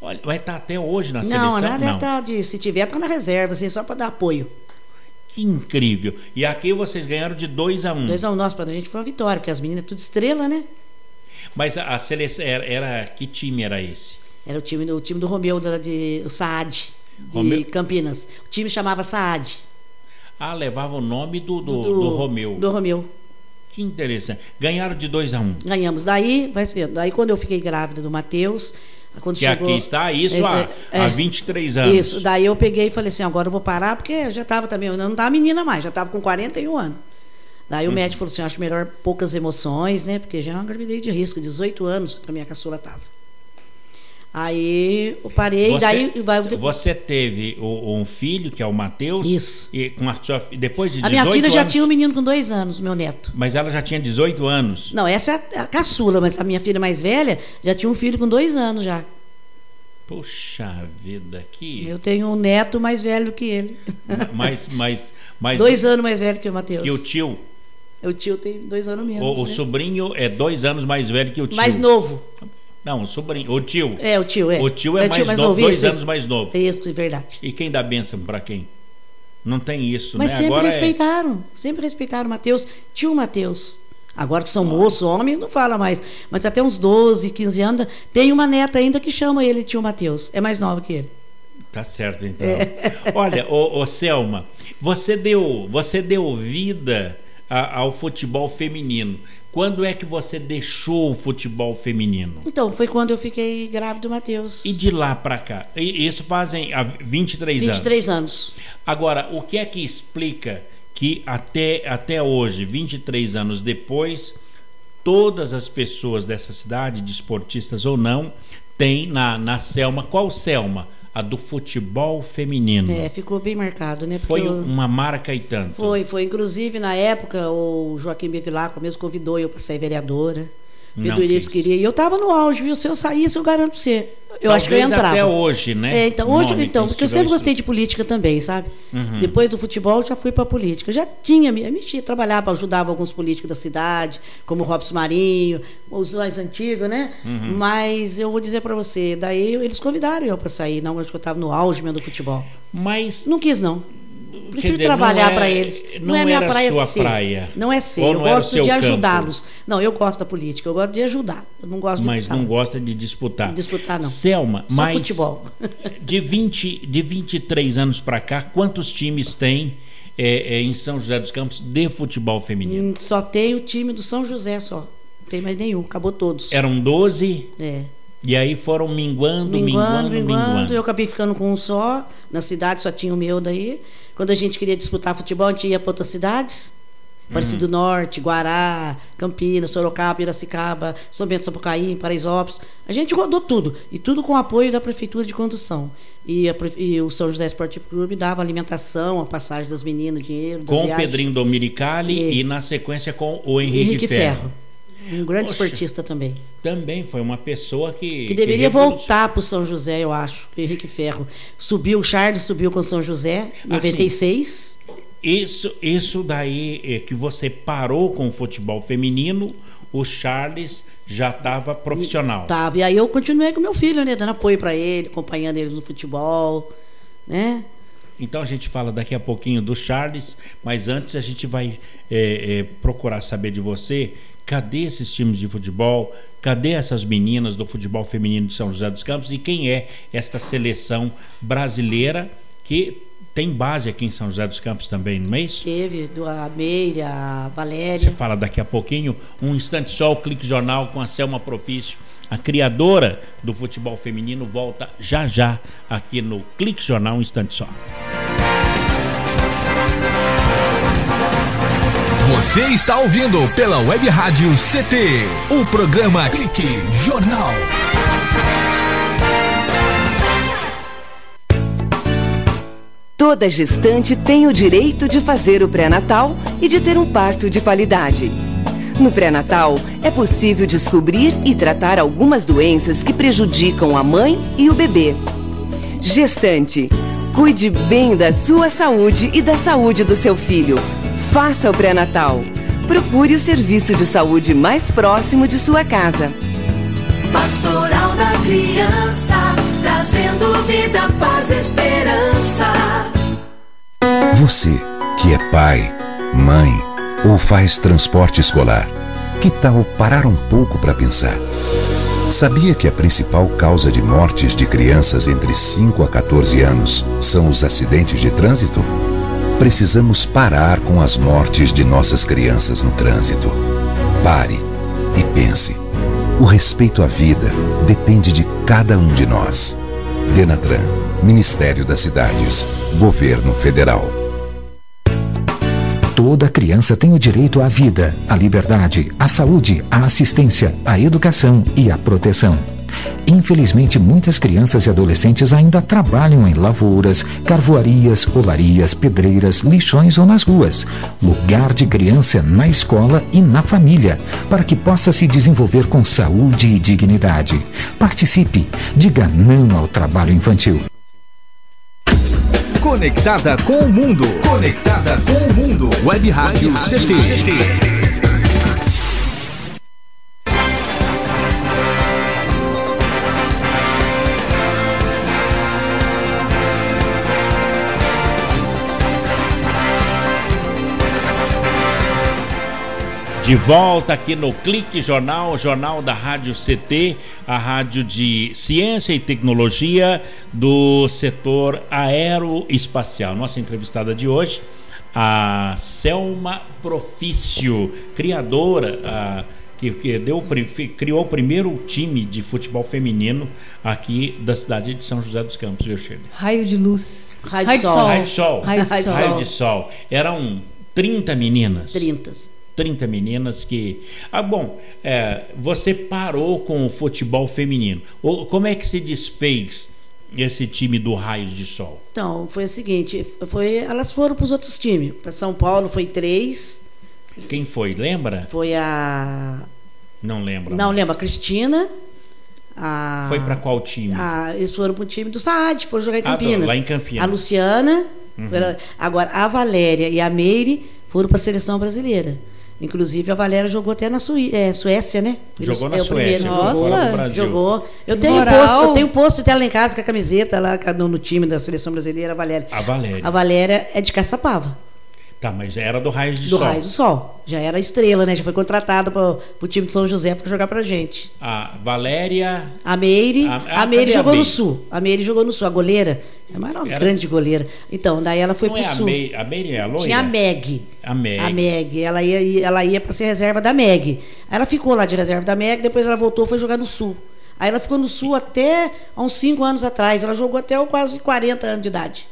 Olha, vai estar até hoje na seleção? Não, se tiver, tá na reserva, assim, só para dar apoio. Que incrível. E aqui vocês ganharam de 2-1. 2-1, nossa, pra gente foi uma vitória, porque as meninas tudo estrela, né? Mas a seleção era que time era esse? Era o time do Romeu, o Saad, de Campinas. O time chamava Saad. Levava o nome do Romeu. Do Romeu. Que interessante. Ganharam de 2-1. Ganhamos. Daí, vai ser. Daí quando eu fiquei grávida do Matheus, que chegou, aqui está, isso há 23 anos. Isso, daí eu peguei e falei assim, agora eu vou parar, porque eu já estava também, eu não estava menina mais, já estava com 41 anos. Daí o médico falou assim, acho melhor poucas emoções, né? Porque já é uma gravidez de risco, 18 anos que a minha caçula estava. Aí eu parei, Você teve um filho, que é o Matheus. Isso. E depois de 18 anos... A minha filha já tinha um menino com 2 anos, meu neto. Mas ela já tinha 18 anos? Não, essa é a caçula, mas a minha filha mais velha já tinha um filho com 2 anos já. Puxa vida, que... Eu tenho um neto mais velho que ele. Mas 2 anos mais velho que o Matheus. E o tio? O tio tem 2 anos menos. O sobrinho é 2 anos mais velho que o tio. Mais novo. Não, o sobrinho. O tio. O tio é. O tio é mais novo, 2 anos mais novo. Isso, é verdade. E quem dá bênção pra quem? Não tem isso, mas né? Sempre agora sempre respeitaram o Matheus. Tio Matheus. Agora que são moços, homens, não fala mais. Mas até uns 12, 15 anos, tem uma neta ainda que chama ele tio Matheus. É mais nova que ele. Tá certo, então. Olha, Selma, você deu vida ao futebol feminino. Quando é que você deixou o futebol feminino? Então, foi quando eu fiquei grávida do Matheus. E de lá para cá? Isso fazem 23 anos. 23 anos. Agora, o que é que explica que até hoje, 23 anos depois, todas as pessoas dessa cidade, desportistas ou não, têm na Selma... Qual Selma? A do futebol feminino. Ficou bem marcado, né? Foi uma marca e tanto. Foi. Inclusive, na época, o Joaquim Bevilacqua mesmo convidou eu para ser vereadora. Pedro Iris queria. E eu estava no auge, viu? Se eu saísse, eu garanto pra você. Eu acho que eu ia entrar. Até hoje, né? Hoje, porque eu sempre gostei de política também, sabe? Depois do futebol, já fui pra política. Já tinha, mexia, trabalhava, ajudava alguns políticos da cidade, como o Robson Marinho, os mais antigos, né? Mas eu vou dizer pra você, daí eles convidaram eu pra sair, não, acho que eu tava no auge mesmo do futebol. Mas... Não quis, não. Prefiro trabalhar para eles. Não é minha praia ser. Não é ser. Eu gosto de ajudá-los. Não, eu gosto da política. Eu gosto de ajudar. Eu não gosto Mas não gosta de disputar. Disputar, não. Selma, só mas futebol. De 23 anos para cá, quantos times tem em São José dos Campos de futebol feminino? Só tem o time do São José só. Não tem mais nenhum. Acabou todos. Eram 12? É. E aí foram minguando. Eu acabei ficando com um só. Na cidade só tinha o meu daí. Quando a gente queria disputar futebol, a gente ia para outras cidades. Aparecido do Norte, Guará, Campinas, Sorocaba, Piracicaba, São Bento, Sapucaí, Paraisópolis. A gente rodou tudo. E tudo com apoio da Prefeitura de Condução. E o São José Esportivo Clube dava alimentação, a passagem das meninas, dinheiro. Com o Pedrinho Dominicali e na sequência com o Henrique Ferro. Um grande esportista também. Também foi uma pessoa que deveria voltar para o São José, eu acho. Henrique Ferro. O Charles subiu com o São José em 96. Isso daí que você parou com o futebol feminino, o Charles já estava profissional. Tava. E aí eu continuei com meu filho, né? Dando apoio para ele, acompanhando eles no futebol, né? Então a gente fala daqui a pouquinho do Charles, mas antes a gente vai procurar saber de você. Cadê esses times de futebol? Cadê essas meninas do futebol feminino de São José dos Campos? E quem é esta seleção brasileira que tem base aqui em São José dos Campos também, não é isso? Teve, a Meire, a Valéria. Você fala daqui a pouquinho. Um instante só, o Clique Jornal com a Selma Profício a criadora do futebol feminino, volta já já aqui no Clique Jornal, um instante só. Você está ouvindo pela Web Rádio CT, o programa Clique Jornal. Toda gestante tem o direito de fazer o pré-natal e de ter um parto de qualidade. No pré-natal, é possível descobrir e tratar algumas doenças que prejudicam a mãe e o bebê. Gestante, cuide bem da sua saúde e da saúde do seu filho. Faça o pré-natal. Procure o serviço de saúde mais próximo de sua casa. Pastoral da Criança, trazendo vida, paz e esperança. Você que é pai, mãe ou faz transporte escolar, que tal parar um pouco para pensar? Sabia que a principal causa de mortes de crianças entre 5 a 14 anos são os acidentes de trânsito? Precisamos parar com as mortes de nossas crianças no trânsito. Pare e pense. O respeito à vida depende de cada um de nós. Denatran, Ministério das Cidades, Governo Federal. Toda criança tem o direito à vida, à liberdade, à saúde, à assistência, à educação e à proteção. Infelizmente, muitas crianças e adolescentes ainda trabalham em lavouras, carvoarias, olarias, pedreiras, lixões ou nas ruas. Lugar de criança é na escola e na família, para que possa se desenvolver com saúde e dignidade. Participe, diga não ao trabalho infantil. Conectada com o mundo. Conectada com o mundo. Web Rádio CT. De volta aqui no Clique Jornal, jornal da Rádio CT, a rádio de ciência e tecnologia do setor aeroespacial. Nossa entrevistada de hoje, a Selma Profício, criadora, que criou o primeiro time de futebol feminino aqui da cidade de São José dos Campos, viu, Shirley? Raio de luz. Raio de sol. Raio de sol. Raio de sol. Raio de sol. Eram 30 meninas. 30 meninas que... você parou com o futebol feminino. Como é que se desfez esse time do Raios de Sol? Então, foi o seguinte, elas foram para os outros times. Para São Paulo foi 3. Quem foi? Lembra? Foi a... Não lembro. Não lembro, a Cristina. Foi para qual time? Eles foram para o time do Saad, foram jogar em Campinas. Lá em Campinas. A Luciana. Agora, a Valéria e a Meire foram para a seleção brasileira. Inclusive, a Valéria jogou até na Suécia, né? Jogou na Suécia. Nossa, jogou. Eu tenho posto dela em casa com a camiseta lá no time da seleção brasileira, a Valéria. A Valéria é de Caçapava. Tá, mas era do Raios de Sol. Do Raios do Sol. Já era estrela, né? Já foi contratada pro time de São José para jogar pra gente. A Valéria... A Meire. A Meire jogou no Sul. A Meire jogou no Sul. A goleira. É uma grande goleira. Então, daí ela foi pro Sul. A Meire é a loira? Tinha a Meg. A Meg. Ela ia para ser reserva da Meg. Aí ela ficou lá de reserva da Meg, depois ela voltou e foi jogar no Sul. Aí ela ficou no Sul até há uns 5 anos atrás. Ela jogou até quase 40 anos de idade.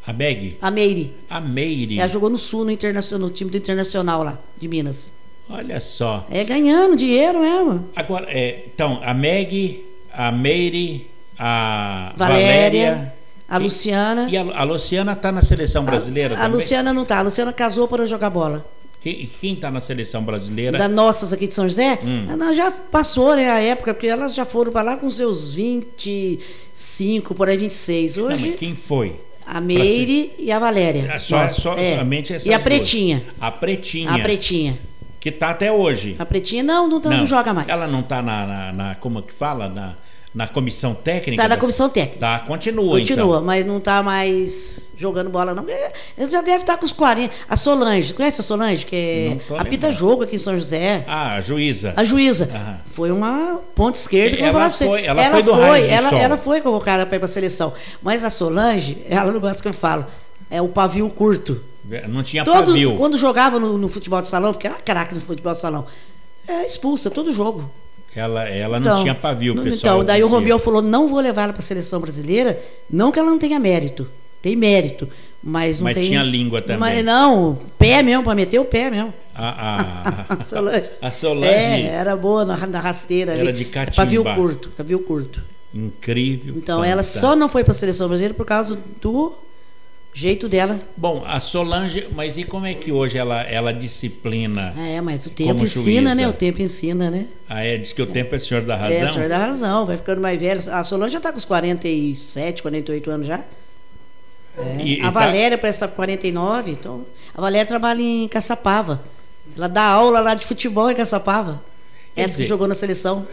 A Meg? A Meire. A Meire. Ela jogou no Sul, no time do Internacional lá, de Minas. Olha só. Ganhando dinheiro mesmo. Agora, então, a Meg, a Meire, a Valéria, a Luciana. E a Luciana tá na seleção brasileira também? A Luciana não tá. A Luciana casou para jogar bola. Quem tá na seleção brasileira? Da nossas aqui de São José? Ela já passou, né, a época, porque elas já foram para lá com seus 25, por aí 26. Hoje... Não, mas quem foi? A Meire e a Valéria. Somente essas e a Pretinha. Duas. A Pretinha. A Pretinha. Que tá até hoje. A Pretinha não joga mais. Ela não tá na como que fala? Na comissão técnica? Tá na comissão técnica. Tá, continua, então. Mas não tá mais jogando bola, não. Ele já deve estar com os 40. A Solange, conhece a Solange? Que apita jogo aqui em São José. A juíza. A juíza. Foi uma ponta esquerda. Ela foi do Raio de Sol. Ela foi convocada para ir para a seleção. Mas a Solange, ela não gosta que eu falo. É o pavio curto. Não tinha pavio. Quando jogava no futebol de salão, porque era craque no futebol de salão, expulsa todo jogo. Ela não tinha pavio, pessoal. Então, daí o Romeu falou, não vou levar ela para a seleção brasileira, não que ela não tenha mérito, tem mérito, mas não tem... Mas tinha língua também. Mas não, pé mesmo, para meter o pé mesmo. A Solange. A Solange... era boa na rasteira. Era ali. de catimba. Pavio curto. Incrível. Então, ela só não foi para a seleção brasileira por causa do jeito dela. Bom, a Solange, mas e como é que hoje ela disciplina? Mas o tempo ensina, né? O tempo ensina, né? Diz que o tempo é senhor da razão? É, senhor da razão, vai ficando mais velha. A Solange já está com os 47, 48 anos já. A Valéria parece estar com 49, então a Valéria trabalha em Caçapava. Ela dá aula lá de futebol em Caçapava. Essa que jogou na seleção.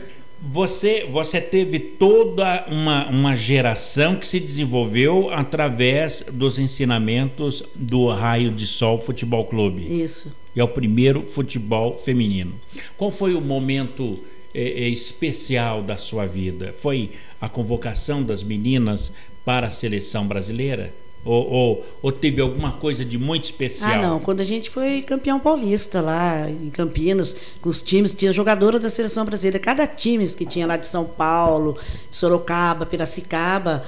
Você teve toda uma geração que se desenvolveu através dos ensinamentos do Raio de Sol Futebol Clube. Isso. E é o primeiro futebol feminino. Qual foi o momento especial da sua vida? Foi a convocação das meninas para a seleção brasileira? Ou teve alguma coisa de muito especial? Não, quando a gente foi campeão paulista lá em Campinas, com os times, tinha jogadoras da seleção brasileira, cada time que tinha lá de São Paulo, Sorocaba, Piracicaba,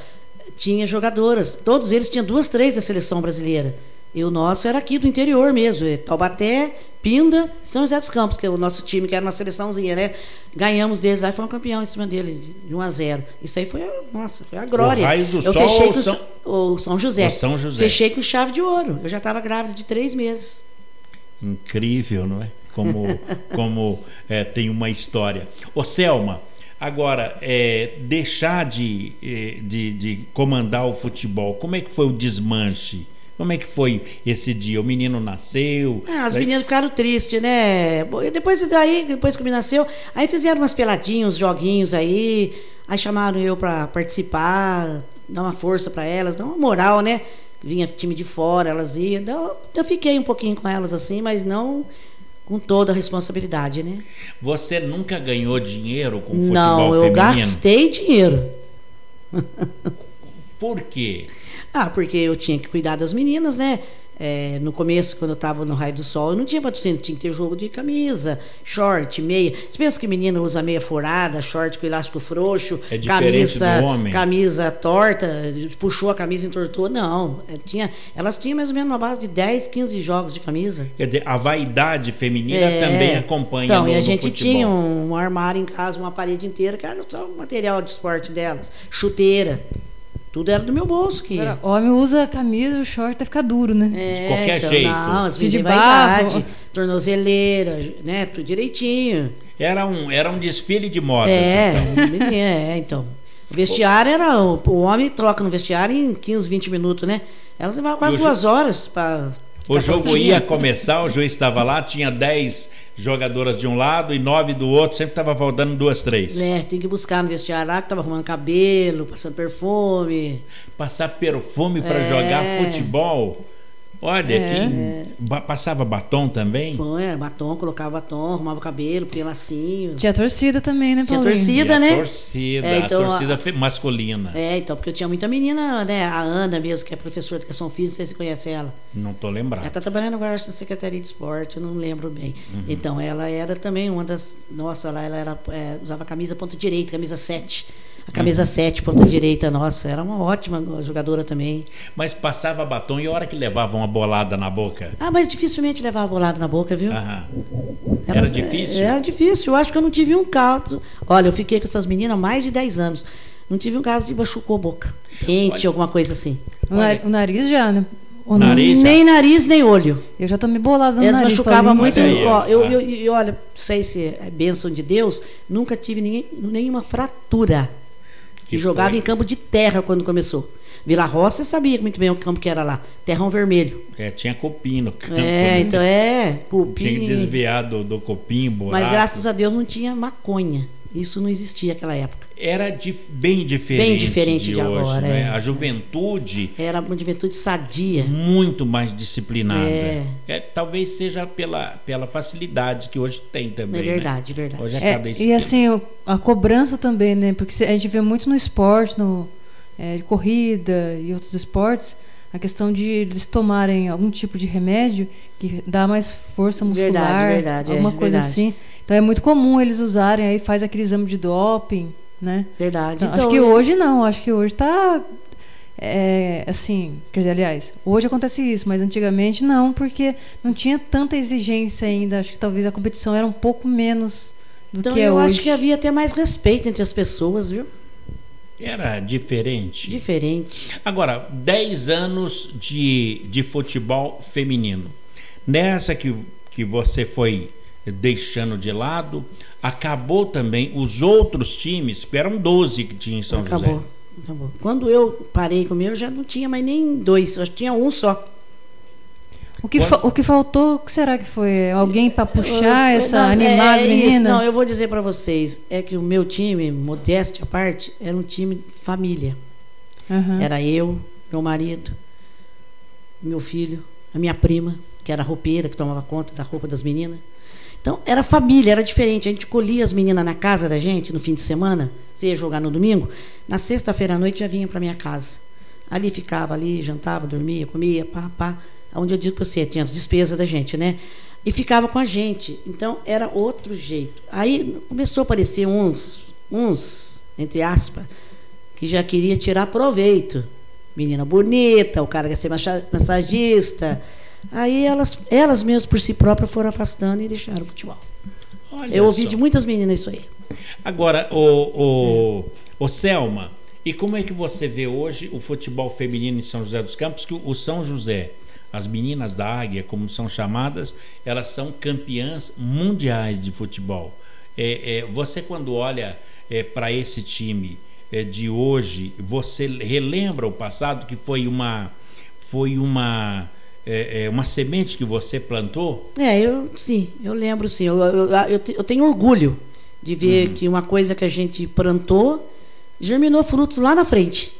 tinha jogadoras, todos eles tinham 2, 3 da seleção brasileira, e o nosso era aqui do interior mesmo, Taubaté, Pinda, São José dos Campos, que é o nosso time, que era uma seleçãozinha, né? Ganhamos deles lá e fomos campeão em cima dele, de 1-0. Isso aí foi a glória. O Raio do Eu Sol fechei com o São José. O São José. Fechei com chave de ouro. Eu já estava grávida de 3 meses. Incrível, não é? Como tem uma história. Ô Selma, agora, deixar de comandar o futebol, como é que foi o desmanche? Como é que foi esse dia? O menino nasceu? As meninas ficaram tristes, né? Depois que o menino nasceu, aí fizeram umas peladinhas, uns joguinhos aí chamaram eu para participar, dar uma força para elas, dar uma moral, né? Vinha time de fora, elas iam. Eu fiquei um pouquinho com elas assim, mas não com toda a responsabilidade, né? Você nunca ganhou dinheiro com futebol feminino? Não, eu gastei dinheiro. Por quê? Porque eu tinha que cuidar das meninas, né? No começo, quando eu estava no Raio do Sol, eu não tinha patrocínio, tinha que ter jogo de camisa, short, meia. Você pensa que menina usa meia furada, short com elástico frouxo, camisa torta, puxou a camisa e entortou? Não. Elas tinham mais ou menos uma base de 10, 15 jogos de camisa. Quer dizer, a vaidade feminina também acompanha no futebol. E a gente tinha um armário em casa, uma parede inteira, que era só o material de esporte delas, chuteira. Tudo era do meu bolso. O homem usa a camisa, o short vai ficar duro, né? De qualquer jeito. Não, as meninas de vaidade, tornozeleira, né? Tudo direitinho. Era um desfile de moda. Então. O vestiário era... O homem troca no vestiário em 15, 20 minutos, né? Elas levavam quase 2 horas para... O jogo ia começar, o juiz estava lá, tinha 10 jogadoras de um lado e 9 do outro, sempre estava faltando 2, 3. Tem que buscar no vestiário lá, que estava arrumando cabelo, passando perfume. Passar perfume para jogar futebol? Olha, passava batom também? Batom, colocava batom, arrumava o cabelo, punha lacinho. Tinha torcida também, né, Paulinho? Tinha torcida, né? A torcida masculina. Então, porque eu tinha muita menina, né? A Ana mesmo, que é professora de educação física, não sei se você conhece ela. Não tô lembrado. Ela está trabalhando agora, acho, na Secretaria de Esporte, eu não lembro bem. Então, ela era também uma das... Nossa, ela era, usava camisa ponta direita, camisa 7. A camisa 7, ponta direita, nossa, era uma ótima jogadora também. Mas passava batom e a hora que levava uma bolada na boca? Mas dificilmente levava bolada na boca, viu? Era difícil? Era difícil, eu acho que eu não tive um caso. Olha, eu fiquei com essas meninas há mais de 10 anos. Não tive um caso de machucou a boca. Dente, alguma coisa assim. O nariz já, né? Nem nariz, nem olho. Eu já tomei bolada no nariz. Eles machucavam muito. Olha, não sei se é bênção de Deus, nunca tive nenhuma fratura. E jogava em campo de terra quando começou. Vila Roça, você sabia muito bem o campo que era lá. Terrão vermelho. Tinha copim no campo. Então copim. Tinha que desviar do copim, buraco. Mas graças a Deus não tinha maconha. Isso não existia naquela época. Era bem diferente. Bem diferente de hoje, agora. Né? A juventude... Era uma juventude sadia. Muito mais disciplinada. Talvez seja pela facilidade que hoje tem também. É verdade, né? verdade. Hoje e assim, a cobrança também, né? Porque a gente vê muito no esporte, de corrida e outros esportes, a questão de eles tomarem algum tipo de remédio que dá mais força muscular, verdade, alguma coisa assim. Então é muito comum eles usarem, aí faz aquele exame de doping, né? Verdade. Então, acho que hoje não, acho que hoje está assim, quer dizer, aliás, hoje acontece isso, mas antigamente não, porque não tinha tanta exigência ainda. Acho que talvez a competição era um pouco menos do que é hoje. Então eu acho que havia até mais respeito entre as pessoas, viu? Era diferente. Diferente. Agora, 10 anos de futebol feminino. Nessa que você foi deixando de lado, acabou também os outros times, que eram 12 que tinha em São José. Acabou. Quando eu parei com o meu, já não tinha mais nem 2, eu tinha um só. O que faltou, o que será que foi? Alguém para puxar animar as meninas? Isso. Não, eu vou dizer para vocês, é que o meu time, modéstia à parte, era um time família. Era eu, meu marido, meu filho, a minha prima, que era roupeira, que tomava conta da roupa das meninas. Então, era família, era diferente. A gente colhia as meninas na casa da gente no fim de semana, você ia jogar no domingo, na sexta-feira à noite já vinha para minha casa. Ali ficava, jantava, dormia, comia, pá. Onde eu digo para você, tinha as despesas da gente, né? E ficava com a gente. Então, era outro jeito. Aí começou a aparecer uns, entre aspas, que já queria tirar proveito. Menina bonita, o cara quer ser massagista. Aí elas mesmas por si próprias foram afastando e deixaram o futebol. Olha eu ouvi só. de muitas meninas isso aí. Agora, o Selma, e como é que você vê hoje o futebol feminino em São José dos Campos? Que o São José, as meninas da Águia, como são chamadas, elas são campeãs mundiais de futebol. Você, quando olha para esse time de hoje, você relembra o passado, que foi uma semente que você plantou? Eu lembro sim. Eu tenho orgulho de ver que uma coisa que a gente plantou germinou frutos lá na frente,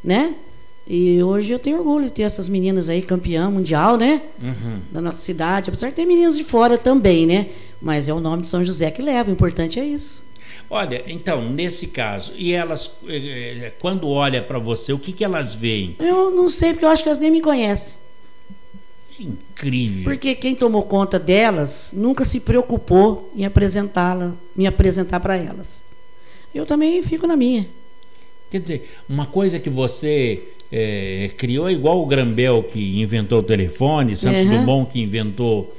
né? E hoje eu tenho orgulho de ter essas meninas aí, campeã mundial, né? Da nossa cidade. Apesar de ter meninas de fora também, né? Mas é o nome de São José que leva. O importante é isso. Olha, então, nesse caso, e elas, quando olham para você, o que elas veem? Eu não sei, porque eu acho que elas nem me conhecem. Incrível. Porque quem tomou conta delas nunca se preocupou em me apresentar para elas. Eu também fico na minha. Quer dizer, uma coisa que você criou, igual o Grambel que inventou o telefone, Santos Dumont que inventou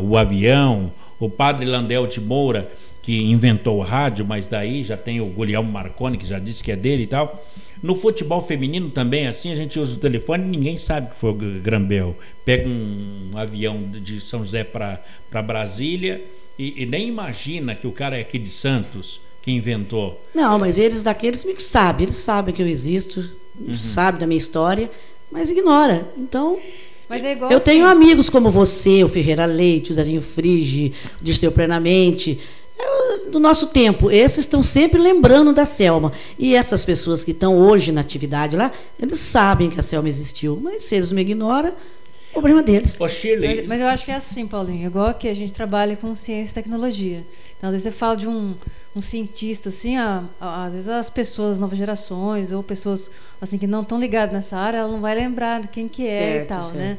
o avião, o padre Landel de Moura que inventou o rádio, mas daí já tem o Guglielmo Marconi que já disse que é dele e tal. No futebol feminino também, assim, a gente usa o telefone e ninguém sabe que foi o Grambel. Pega um avião de São José para Brasília e nem imagina que o cara é aqui de Santos que inventou. Não, mas eles sabem que eu existo, sabem da minha história, mas ignora. Então, mas é igual eu tenho amigos como você, o Ferreira Leite, o Zezinho Frigi, o Dirceu Plenamente, do nosso tempo. Esses estão sempre lembrando da Selma. E essas pessoas que estão hoje na atividade lá, eles sabem que a Selma existiu, mas se eles me ignoram, o problema deles. Mas eu acho que é assim, Paulinho, igual que a gente trabalha com ciência e tecnologia. Então, às vezes você fala de um cientista, assim, às vezes as pessoas, novas gerações, ou pessoas assim que não estão ligadas nessa área, ela não vai lembrar de quem que é e tal, né?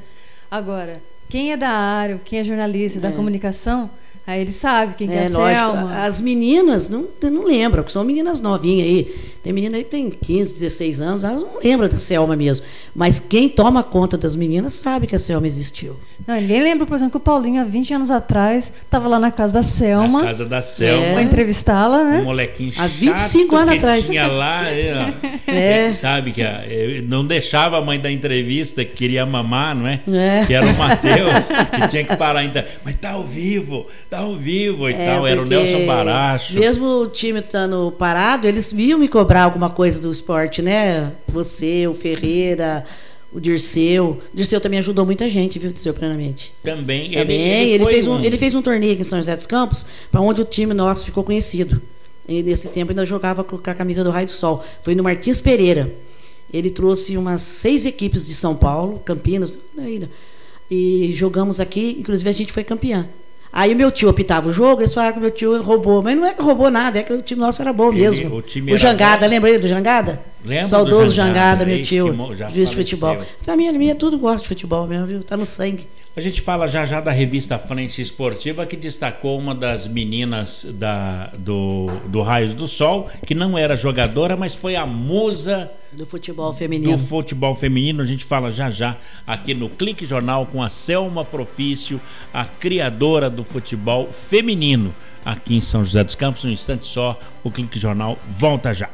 Agora, quem é da área, quem é jornalista da comunicação, aí ele sabe quem que é a Selma. As meninas não lembram, porque são meninas novinhas aí. Tem menina aí que tem 15, 16 anos, elas não lembram da Selma mesmo. Mas quem toma conta das meninas sabe que a Selma existiu. Não, ninguém lembra, por exemplo, que o Paulinho, há 20 anos atrás, estava lá na casa da Selma. Na casa da Selma. Para entrevistá-la, né? Um molequinho chato. Há 25 anos atrás. Tinha lá, sabe, que não deixava a mãe da entrevista, que queria mamar, não é? Que era o Matheus, que tinha que parar. Então, mas tá ao vivo e tal. Era o Nelson Baracho. Mesmo o time estando parado, eles viam me cobrar alguma coisa do esporte, né? Você, o Ferreira, o Dirceu. O Dirceu também ajudou muita gente, viu, Dirceu, plenamente. Também. Ele fez um torneio aqui em São José dos Campos, para onde o time nosso ficou conhecido. E nesse tempo ainda jogava com a camisa do Raio do Sol. Foi no Martins Pereira. Ele trouxe umas 6 equipes de São Paulo, Campinas, e jogamos aqui, inclusive a gente foi campeã. Aí o meu tio apitava o jogo, eles falaram que o meu tio roubou. Mas não é que roubou nada, é que o time nosso era bom mesmo. O Jangada, lembra aí do Jangada? Lembro. Saudoso Jangada, meu tio, juiz de futebol. Faleceu. Família minha, tudo gosta de futebol mesmo, viu? Tá no sangue. A gente fala já da revista Frente Esportiva, que destacou uma das meninas do Raios do Sol, que não era jogadora, mas foi a musa do futebol feminino. A gente fala já aqui no Clique Jornal com a Selma Profício, a criadora do futebol feminino aqui em São José dos Campos. Um instante só, o Clique Jornal volta já.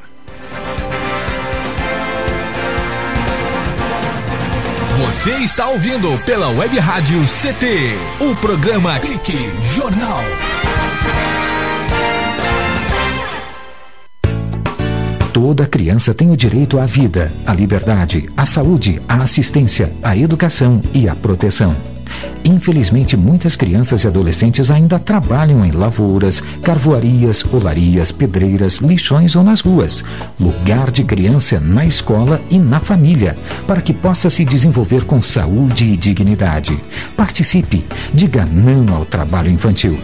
Você está ouvindo pela Web Rádio CT, o programa Clique Jornal. Toda criança tem o direito à vida, à liberdade, à saúde, à assistência, à educação e à proteção. Infelizmente, muitas crianças e adolescentes ainda trabalham em lavouras, carvoarias, olarias, pedreiras, lixões ou nas ruas. Lugar de criança é na escola e na família, para que possa se desenvolver com saúde e dignidade. Participe, diga não ao trabalho infantil.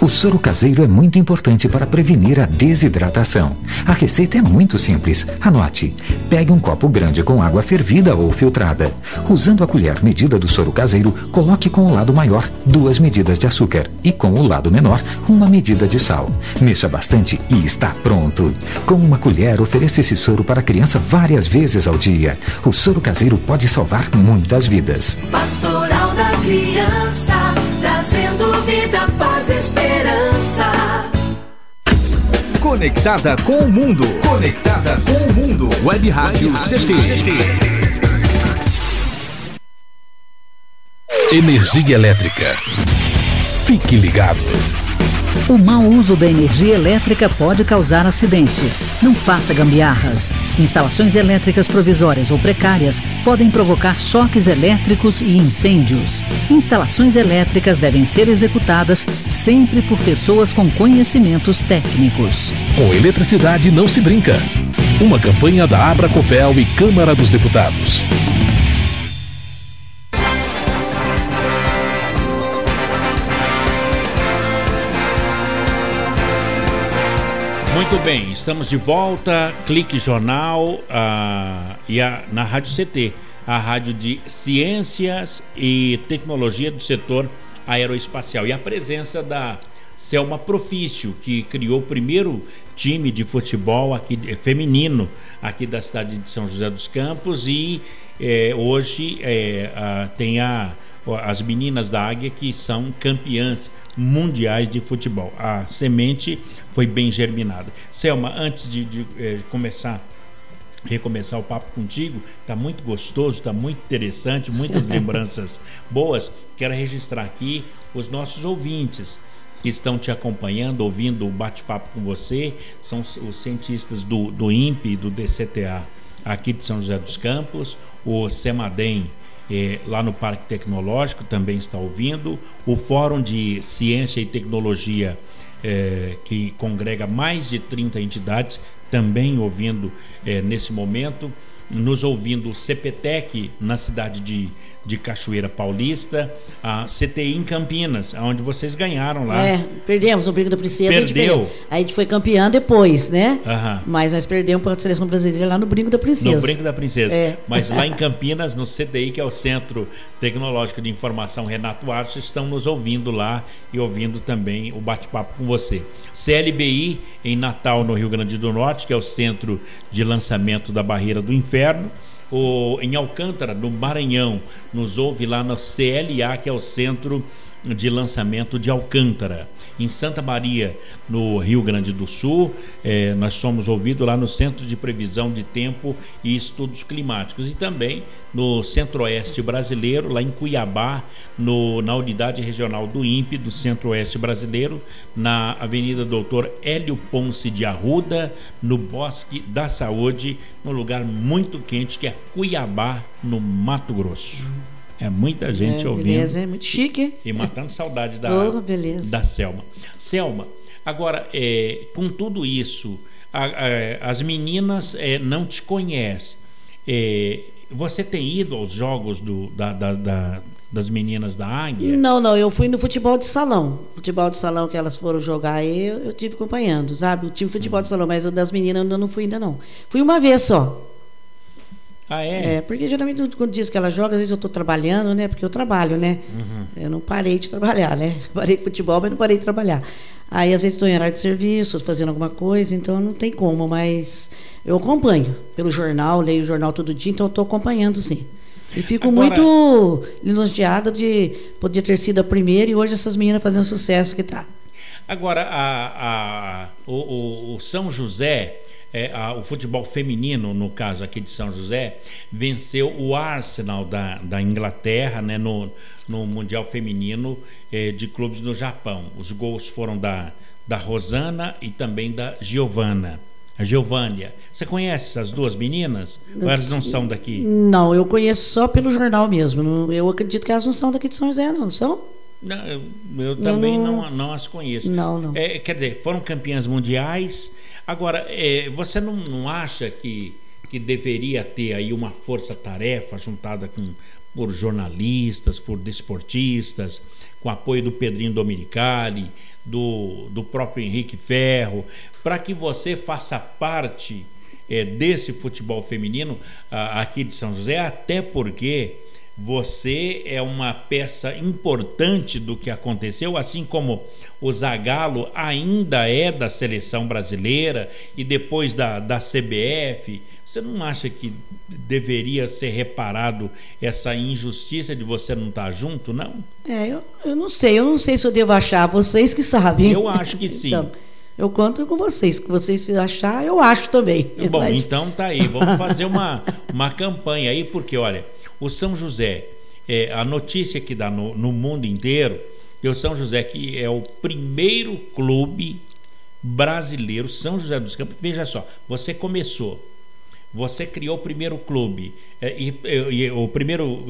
O soro caseiro é muito importante para prevenir a desidratação. A receita é muito simples. Anote. Pegue um copo grande com água fervida ou filtrada. Usando a colher medida do soro caseiro, coloque com o lado maior 2 medidas de açúcar e com o lado menor 1 medida de sal. Mexa bastante e está pronto. Com uma colher, ofereça esse soro para a criança várias vezes ao dia. O soro caseiro pode salvar muitas vidas. Pastoral da Criança, trazendo vida, paz, esperança. Conectada com o mundo. Conectada com o mundo. Web Rádio CT. Energia elétrica. Fique ligado. O mau uso da energia elétrica pode causar acidentes. Não faça gambiarras. Instalações elétricas provisórias ou precárias podem provocar choques elétricos e incêndios. Instalações elétricas devem ser executadas sempre por pessoas com conhecimentos técnicos. Com eletricidade não se brinca. Uma campanha da Abracopel e Câmara dos Deputados. Muito bem, estamos de volta, Clique Jornal na Rádio CT, a rádio de ciências e tecnologia do setor aeroespacial. E a presença da Selma Profício, que criou o primeiro time de futebol aqui, feminino aqui da cidade de São José dos Campos, e hoje tem as meninas da Águia, que são campeãs mundiais de futebol. A semente foi bem germinada. Selma, antes de recomeçar o papo contigo, está muito gostoso, está muito interessante, muitas lembranças boas. Quero registrar aqui os nossos ouvintes que estão te acompanhando, ouvindo o bate-papo com você. São os cientistas do INPE e do DCTA aqui de São José dos Campos, o Semadem lá no Parque Tecnológico também está ouvindo, o Fórum de Ciência e Tecnologia, que congrega mais de 30 entidades, também ouvindo nesse momento, nos ouvindo o CPTEC na cidade de Cachoeira Paulista, a CTI em Campinas, onde vocês ganharam lá. Perdemos no Brinco da Princesa. Perdeu. A gente foi campeã depois, né? Aham. Mas nós perdemos para a seleção brasileira lá no Brinco da Princesa. No Brinco da Princesa. Mas lá em Campinas, no CTI, que é o Centro Tecnológico de Informação Renato Arce, estão nos ouvindo lá e ouvindo também o bate-papo com você. CLBI em Natal, no Rio Grande do Norte, que é o Centro de Lançamento da Barreira do Inferno. Em Alcântara, no Maranhão, nos ouve lá no CLA, que é o Centro de Lançamento de Alcântara. Em Santa Maria, no Rio Grande do Sul, nós somos ouvidos lá no Centro de Previsão de Tempo e Estudos Climáticos, e também no Centro-Oeste Brasileiro, lá em Cuiabá, na Unidade Regional do INPE do Centro-Oeste Brasileiro, na Avenida Doutor Hélio Ponce de Arruda, no Bosque da Saúde, num lugar muito quente que é Cuiabá, no Mato Grosso. É muita gente ouvindo. Beleza, é muito chique. E matando saudade da Selma. Selma, agora, com tudo isso, as meninas não te conhecem. Você tem ido aos jogos das meninas da Águia? Não, eu fui no futebol de salão. Futebol de salão que elas foram jogar aí, eu tive acompanhando, sabe? Eu tive futebol de salão, mas o das meninas eu não fui ainda não. Fui uma vez só. Ah, é? É, porque geralmente quando diz que ela joga, às vezes eu estou trabalhando, né? Porque eu trabalho, né? Eu não parei de trabalhar, né? Parei com futebol, mas não parei de trabalhar. Aí, às vezes, estou em horário de serviço, fazendo alguma coisa, então não tem como, mas eu acompanho pelo jornal, leio o jornal todo dia, então eu estou acompanhando, sim. E fico muito elogiada de poder ter sido a primeira e hoje essas meninas fazendo o sucesso que tá. Agora, o São José... o futebol feminino, no caso aqui de São José, venceu o Arsenal da Inglaterra, né, no Mundial Feminino de Clubes no Japão. Os gols foram da Rosana e também da Giovânia. Você conhece as duas meninas? Ou elas não são daqui? Não, eu conheço só pelo jornal mesmo. Eu acredito que elas não são daqui de São José, não. São? Não, eu também não as conheço. Não. Quer dizer, foram campeãs mundiais. Agora, você não acha que deveria ter aí uma força-tarefa juntada por jornalistas, por desportistas, com apoio do Pedrinho Dominicali, do próprio Henrique Ferro, para que você faça parte desse futebol feminino aqui de São José, até porque você é uma peça importante do que aconteceu, assim como o Zagallo ainda é da seleção brasileira e depois da CBF. Você não acha que deveria ser reparado essa injustiça de você não estar junto, não? Eu não sei se eu devo achar, vocês que sabem. Eu acho que sim. Então, eu conto com vocês, que vocês achar, eu acho também. Bom, então tá aí, vamos fazer uma campanha aí, porque olha, o São José, a notícia que dá no mundo inteiro, que o São José que é o primeiro clube brasileiro, São José dos Campos. Veja só, você criou o primeiro clube, o primeiro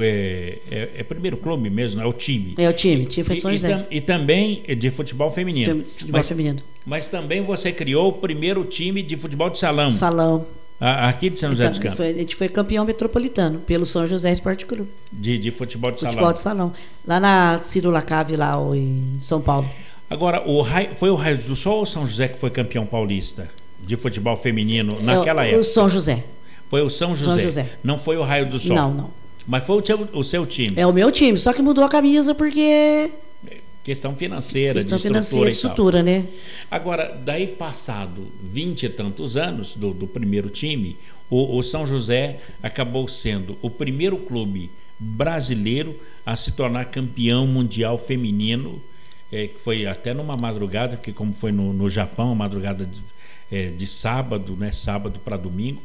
primeiro clube mesmo, é o time. É o time foi São José. E também de futebol feminino. Feminino. Mas também você criou o primeiro time de futebol de salão. Salão. Aqui de São José dos Campos. A gente foi campeão metropolitano pelo São José Esporte Clube. De futebol de salão. Futebol de salão. Lá na Ciro Lacave, lá em São Paulo. Agora, foi o Raio do Sol ou São José que foi campeão paulista de futebol feminino naquela época? O São José. Foi o São José. Não foi o Raio do Sol. Não. Mas foi o seu time. É o meu time, só que mudou a camisa porque... Questão financeira, de estrutura, né? Agora, daí passado 20 e tantos anos do primeiro time, o São José acabou sendo o primeiro clube brasileiro a se tornar campeão mundial feminino, que foi até numa madrugada, que como foi no Japão, a madrugada de sábado, né? Sábado para domingo.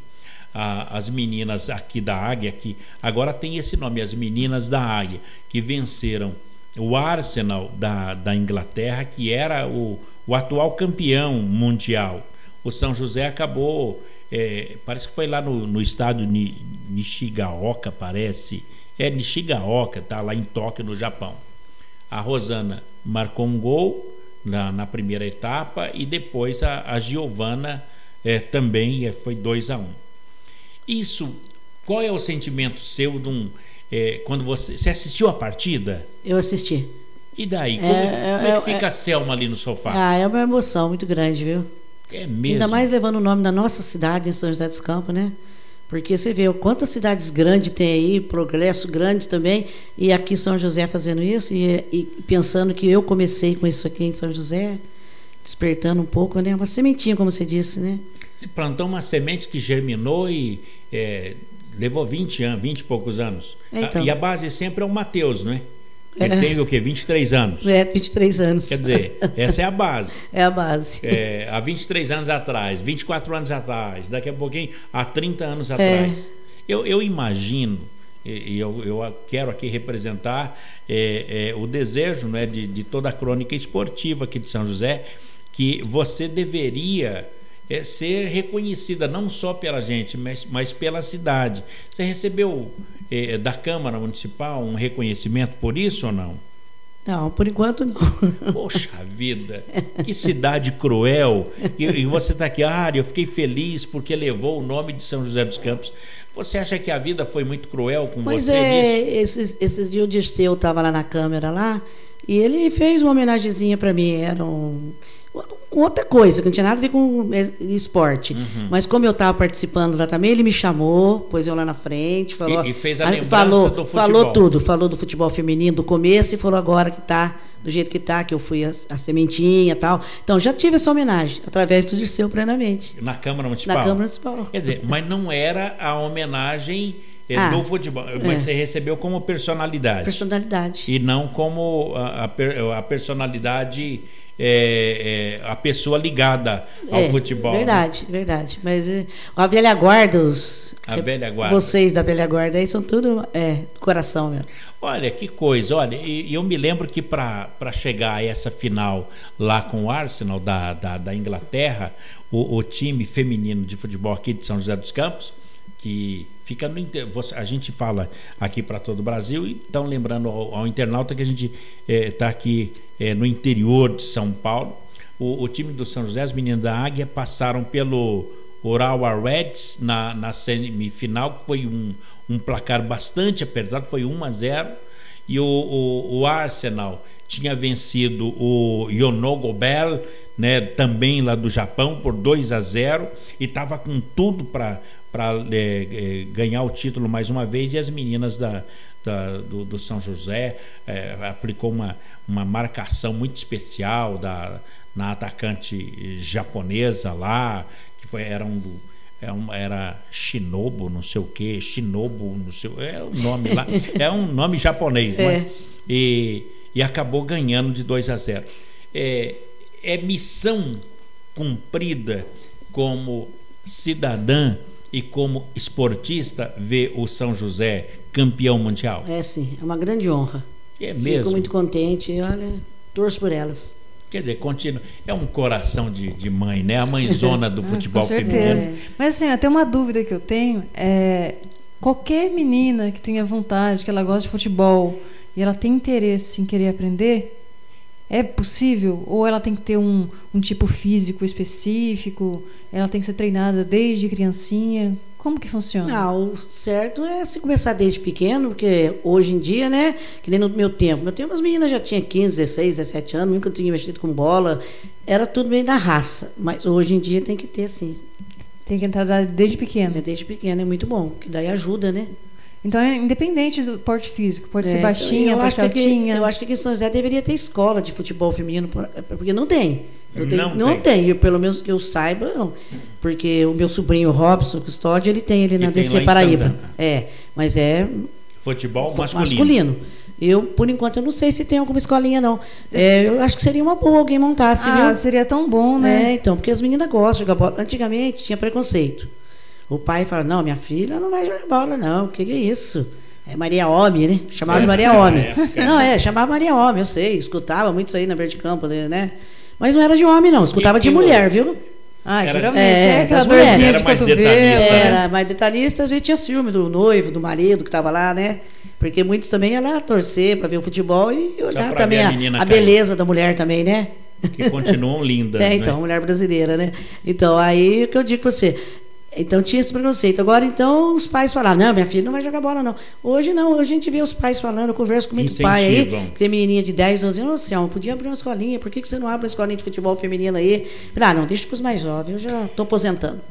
As meninas aqui da Águia, que agora tem esse nome, as meninas da Águia, que venceram o Arsenal da Inglaterra, que era o atual campeão mundial. O São José acabou, parece que foi lá no estádio Nishigaoka, parece. Nishigaoka, tá lá em Tóquio, no Japão. A Rosana marcou um gol na primeira etapa e depois a Giovana também foi 2-1. Isso, qual é o sentimento seu quando você assistiu a partida? Eu assisti. E daí? Como é que fica a Selma ali no sofá? É uma emoção muito grande, viu? É mesmo? Ainda mais levando o nome da nossa cidade, em São José dos Campos, né? Porque você vê quantas cidades grandes tem aí, progresso grande também, e aqui São José fazendo isso, e pensando que eu comecei com isso aqui em São José, despertando um pouco, né? Uma sementinha, como você disse, né? Você plantou uma semente que germinou e levou 20 e poucos anos. Então. E a base sempre é o Matheus, não é? Ele tem o quê? 23 anos. 23 anos. Quer dizer, essa é a base. É a base. Há 23 anos atrás, 24 anos atrás, daqui a pouquinho, há 30 anos atrás. Eu imagino, e eu quero aqui representar o desejo, né, de toda a crônica esportiva aqui de São José, que você deveria ser reconhecida não só pela gente, mas pela cidade. Você recebeu da Câmara Municipal um reconhecimento por isso ou não? Não, por enquanto não. Poxa vida, que cidade cruel. E você está aqui, eu fiquei feliz porque levou o nome de São José dos Campos. Você acha que a vida foi muito cruel com Pois você nisso? esses dias o Dirceu estava lá na câmera lá, e ele fez uma homenagenzinha para mim. Era outra coisa, que não tinha nada a ver com esporte. Mas como eu estava participando lá também, ele me chamou, pôs eu lá na frente, falou. E fez a lembrança do futebol. Falou tudo, falou do futebol feminino do começo e falou agora que tá do jeito que tá, que eu fui a sementinha e tal. Então já tive essa homenagem, através do Dirceu plenamente. Na Câmara Municipal? Na Câmara Municipal. Quer dizer, mas não era a homenagem do futebol, mas você recebeu como personalidade. Personalidade. E não como a personalidade, a pessoa ligada ao futebol. Verdade, né? Verdade. Mas a velha guarda, velha guarda. Vocês da velha guarda aí são tudo do coração mesmo. Olha, que coisa. Olha, e eu me lembro que para chegar a essa final lá com o Arsenal da Inglaterra, o time feminino de futebol aqui de São José dos Campos, que fica no a gente fala aqui para todo o Brasil, então lembrando ao internauta que a gente está aqui no interior de São Paulo. O time do São José, as meninas da Águia, passaram pelo Urawa Reds na semifinal, que foi um placar bastante apertado, foi 1-0, e o Arsenal tinha vencido o Yonogobel, né, também lá do Japão, por 2-0, e estava com tudo para ganhar o título mais uma vez. E as meninas do São José aplicou uma marcação muito especial na atacante japonesa lá, que era Shinobu, não sei o que, Shinobu, não sei o nome lá, é um nome japonês, né? E acabou ganhando de 2-0. É missão cumprida como cidadã e como esportista ver o São José campeão mundial? É sim, é uma grande honra. É mesmo? Fico muito contente, olha, torço por elas. Quer dizer, continua. É um coração de mãe, né? A mãezona do futebol feminino. Mas assim, até uma dúvida que eu tenho qualquer menina que tenha vontade, que ela gosta de futebol e ela tem interesse em querer aprender, é possível? Ou ela tem que ter um tipo físico específico? Ela tem que ser treinada desde criancinha? Como que funciona? Não, o certo é se começar desde pequeno, porque hoje em dia, né, que nem no meu tempo as meninas já tinham 15, 16, 17 anos, nunca tinham mexido com bola, era tudo meio da raça, mas hoje em dia tem que ter, sim. Tem que entrar desde pequeno? Desde pequeno, é muito bom, que daí ajuda, né? Então é independente do porte físico, pode ser baixinha, pode ser altinha. Eu acho que aqui em São José deveria ter escola de futebol feminino, porque não tem. Não tem. Pelo menos que eu saiba, não. Porque o meu sobrinho Robson Custódio, ele tem na DC Paraíba. Mas é futebol masculino. Eu, por enquanto, eu não sei se tem alguma escolinha, não. Eu acho que seria uma boa alguém montasse, viu? Seria tão bom, né? Então, porque as meninas gostam de jogar bola. Antigamente tinha preconceito. O pai fala, não, minha filha não vai jogar bola, não. O que é isso? É Maria Homem, né? Chamava de Maria Homem. Não, chamava Maria Homem, eu sei. Escutava muito isso aí na Verde Campo, né? Mas não era de homem, não. Escutava de mulher, viu? Geralmente aquela dorzinha de cotovelo. Era mais detalhistas e tinha ciúme do noivo, do marido que estava lá, né? Porque muitos também iam lá torcer para ver o futebol e olhar também a beleza da mulher também, né? Que continuam lindas, né? Então, mulher brasileira, né? Então, aí o que eu digo para você... Então tinha esse preconceito. Agora, então, os pais falavam, não, minha filha não vai jogar bola, não. Hoje não, hoje a gente vê os pais falando, eu converso com muito pai aí, que tem menininha de 10, 12 anos, assim, podia abrir uma escolinha, por que você não abre uma escolinha de futebol feminino aí? Não, deixa para os mais jovens, eu já estou aposentando.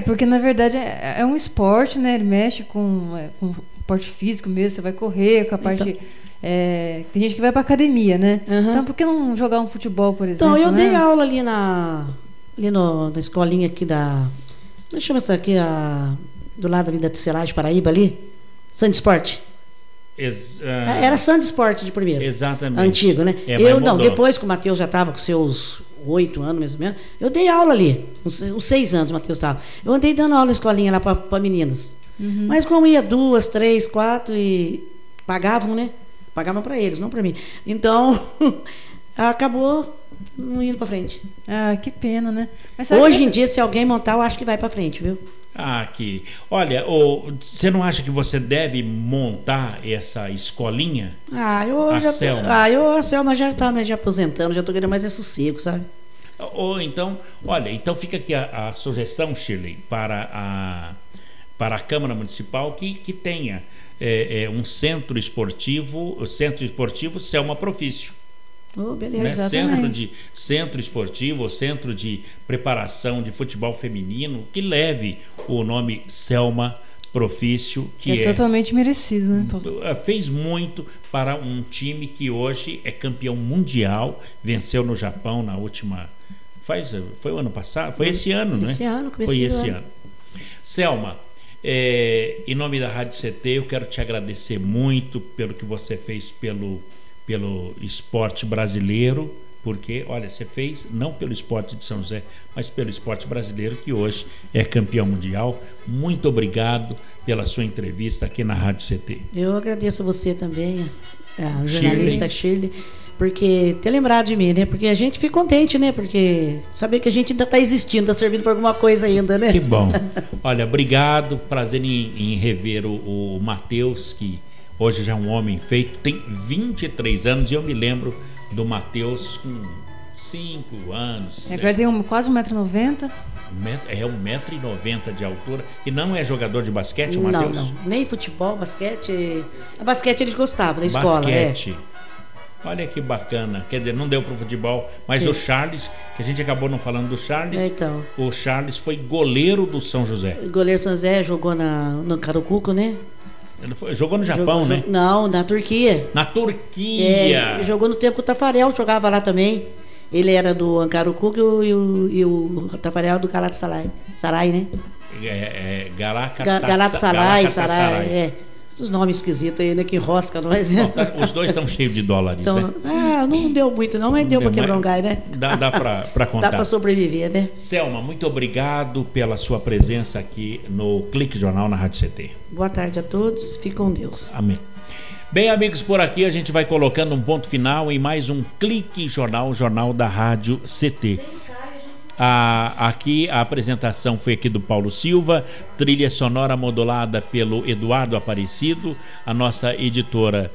Porque na verdade é um esporte, né? Ele mexe com porte físico mesmo, você vai correr com a parte... tem gente que vai para academia, né? Então, por que não jogar um futebol, por exemplo? Então, eu dei aula ali na escolinha aqui da... Como chama essa aqui, do lado ali da Tecelagem Paraíba ali? Sandy Sport. Era Sandy Sport de primeiro. Exatamente. Antigo, né? Depois que o Matheus já estava com seus 8 anos, mais ou menos, eu dei aula ali. Uns 6 anos o Matheus estava. Eu andei dando aula na escolinha lá para meninas. Mas como ia 2, 3, 4 e pagavam, né? Pagavam para eles, não para mim. Então, acabou não indo para frente. Que pena, né? Mas hoje em dia, se alguém montar, eu acho que vai para frente, viu? Olha, você não acha que você deve montar essa escolinha? A Selma já está me aposentando, já estou querendo mais sossego, sabe? Ou então, olha, então fica aqui a sugestão, Shirley, para para a Câmara Municipal que tenha um centro esportivo, o Centro Esportivo Selma Profício. Oh, beleza, né? Centro esportivo, ou centro de preparação de futebol feminino, que leve o nome Selma Profício, que totalmente merecido, né, Paulo? Fez muito para um time que hoje é campeão mundial, venceu no Japão na última... Foi o ano passado? Foi esse ano, né? Esse ano, foi esse ano. Selma, em nome da Rádio CT, eu quero te agradecer muito pelo que você fez pelo esporte brasileiro, porque, olha, você fez não pelo esporte de São José, mas pelo esporte brasileiro, que hoje é campeão mundial. Muito obrigado pela sua entrevista aqui na Rádio CT. Eu agradeço a você também, a jornalista Shirley, porque ter lembrado de mim, né? Porque a gente fica contente, né? Porque saber que a gente ainda está existindo, está servindo para alguma coisa ainda, né? Que bom. Olha, obrigado, prazer em rever o Matheus, que hoje já é um homem feito, tem 23 anos, e eu me lembro do Matheus com 5 anos. Agora tem quase 1,90 m. É 1,90 m de altura. E não é jogador de basquete, o Matheus? Não, nem futebol, basquete. A basquete eles gostavam da escola. Basquete. Olha que bacana. Quer dizer, não deu pro futebol, mas o Charles, que a gente acabou não falando do Charles. Então. O Charles foi goleiro do São José. Goleiro São José, jogou no Caracuco, né? Jogou no Japão, né? Não, na Turquia. Na Turquia! Jogou no tempo que o Tafarel jogava lá também. Ele era do Ancarucuc e o Tafarel do Galatasaray. Sarai, né? Galatasaray. Os nomes esquisitos aí, né? Que enrosca nós. Bom, os dois estão cheios de dólares, então, né? Não deu muito não, mas deu para quebrar um gás, né? Dá para contar. Dá para sobreviver, né? Selma, muito obrigado pela sua presença aqui no Clique Jornal na Rádio CT. Boa tarde a todos, fique com Deus. Amém. Bem, amigos, por aqui a gente vai colocando um ponto final em mais um Clique Jornal, jornal da Rádio CT. Aqui a apresentação foi aqui do Paulo Silva, trilha sonora modulada pelo Eduardo Aparecido, a nossa editora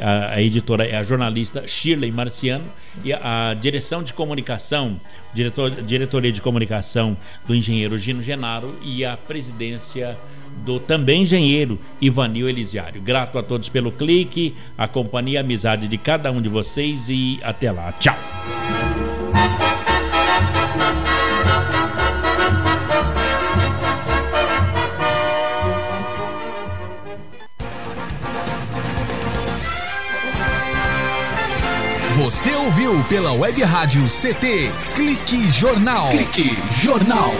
a editora é a jornalista Shirley Marciano, e a direção de comunicação, diretoria de comunicação do engenheiro Gino Genaro, e a presidência do também engenheiro Ivanil Elisiário. Grato a todos pelo clique, a companhia, a amizade de cada um de vocês, e até lá. Tchau. Você ouviu pela Web Rádio CT Clique Jornal. Clique Jornal.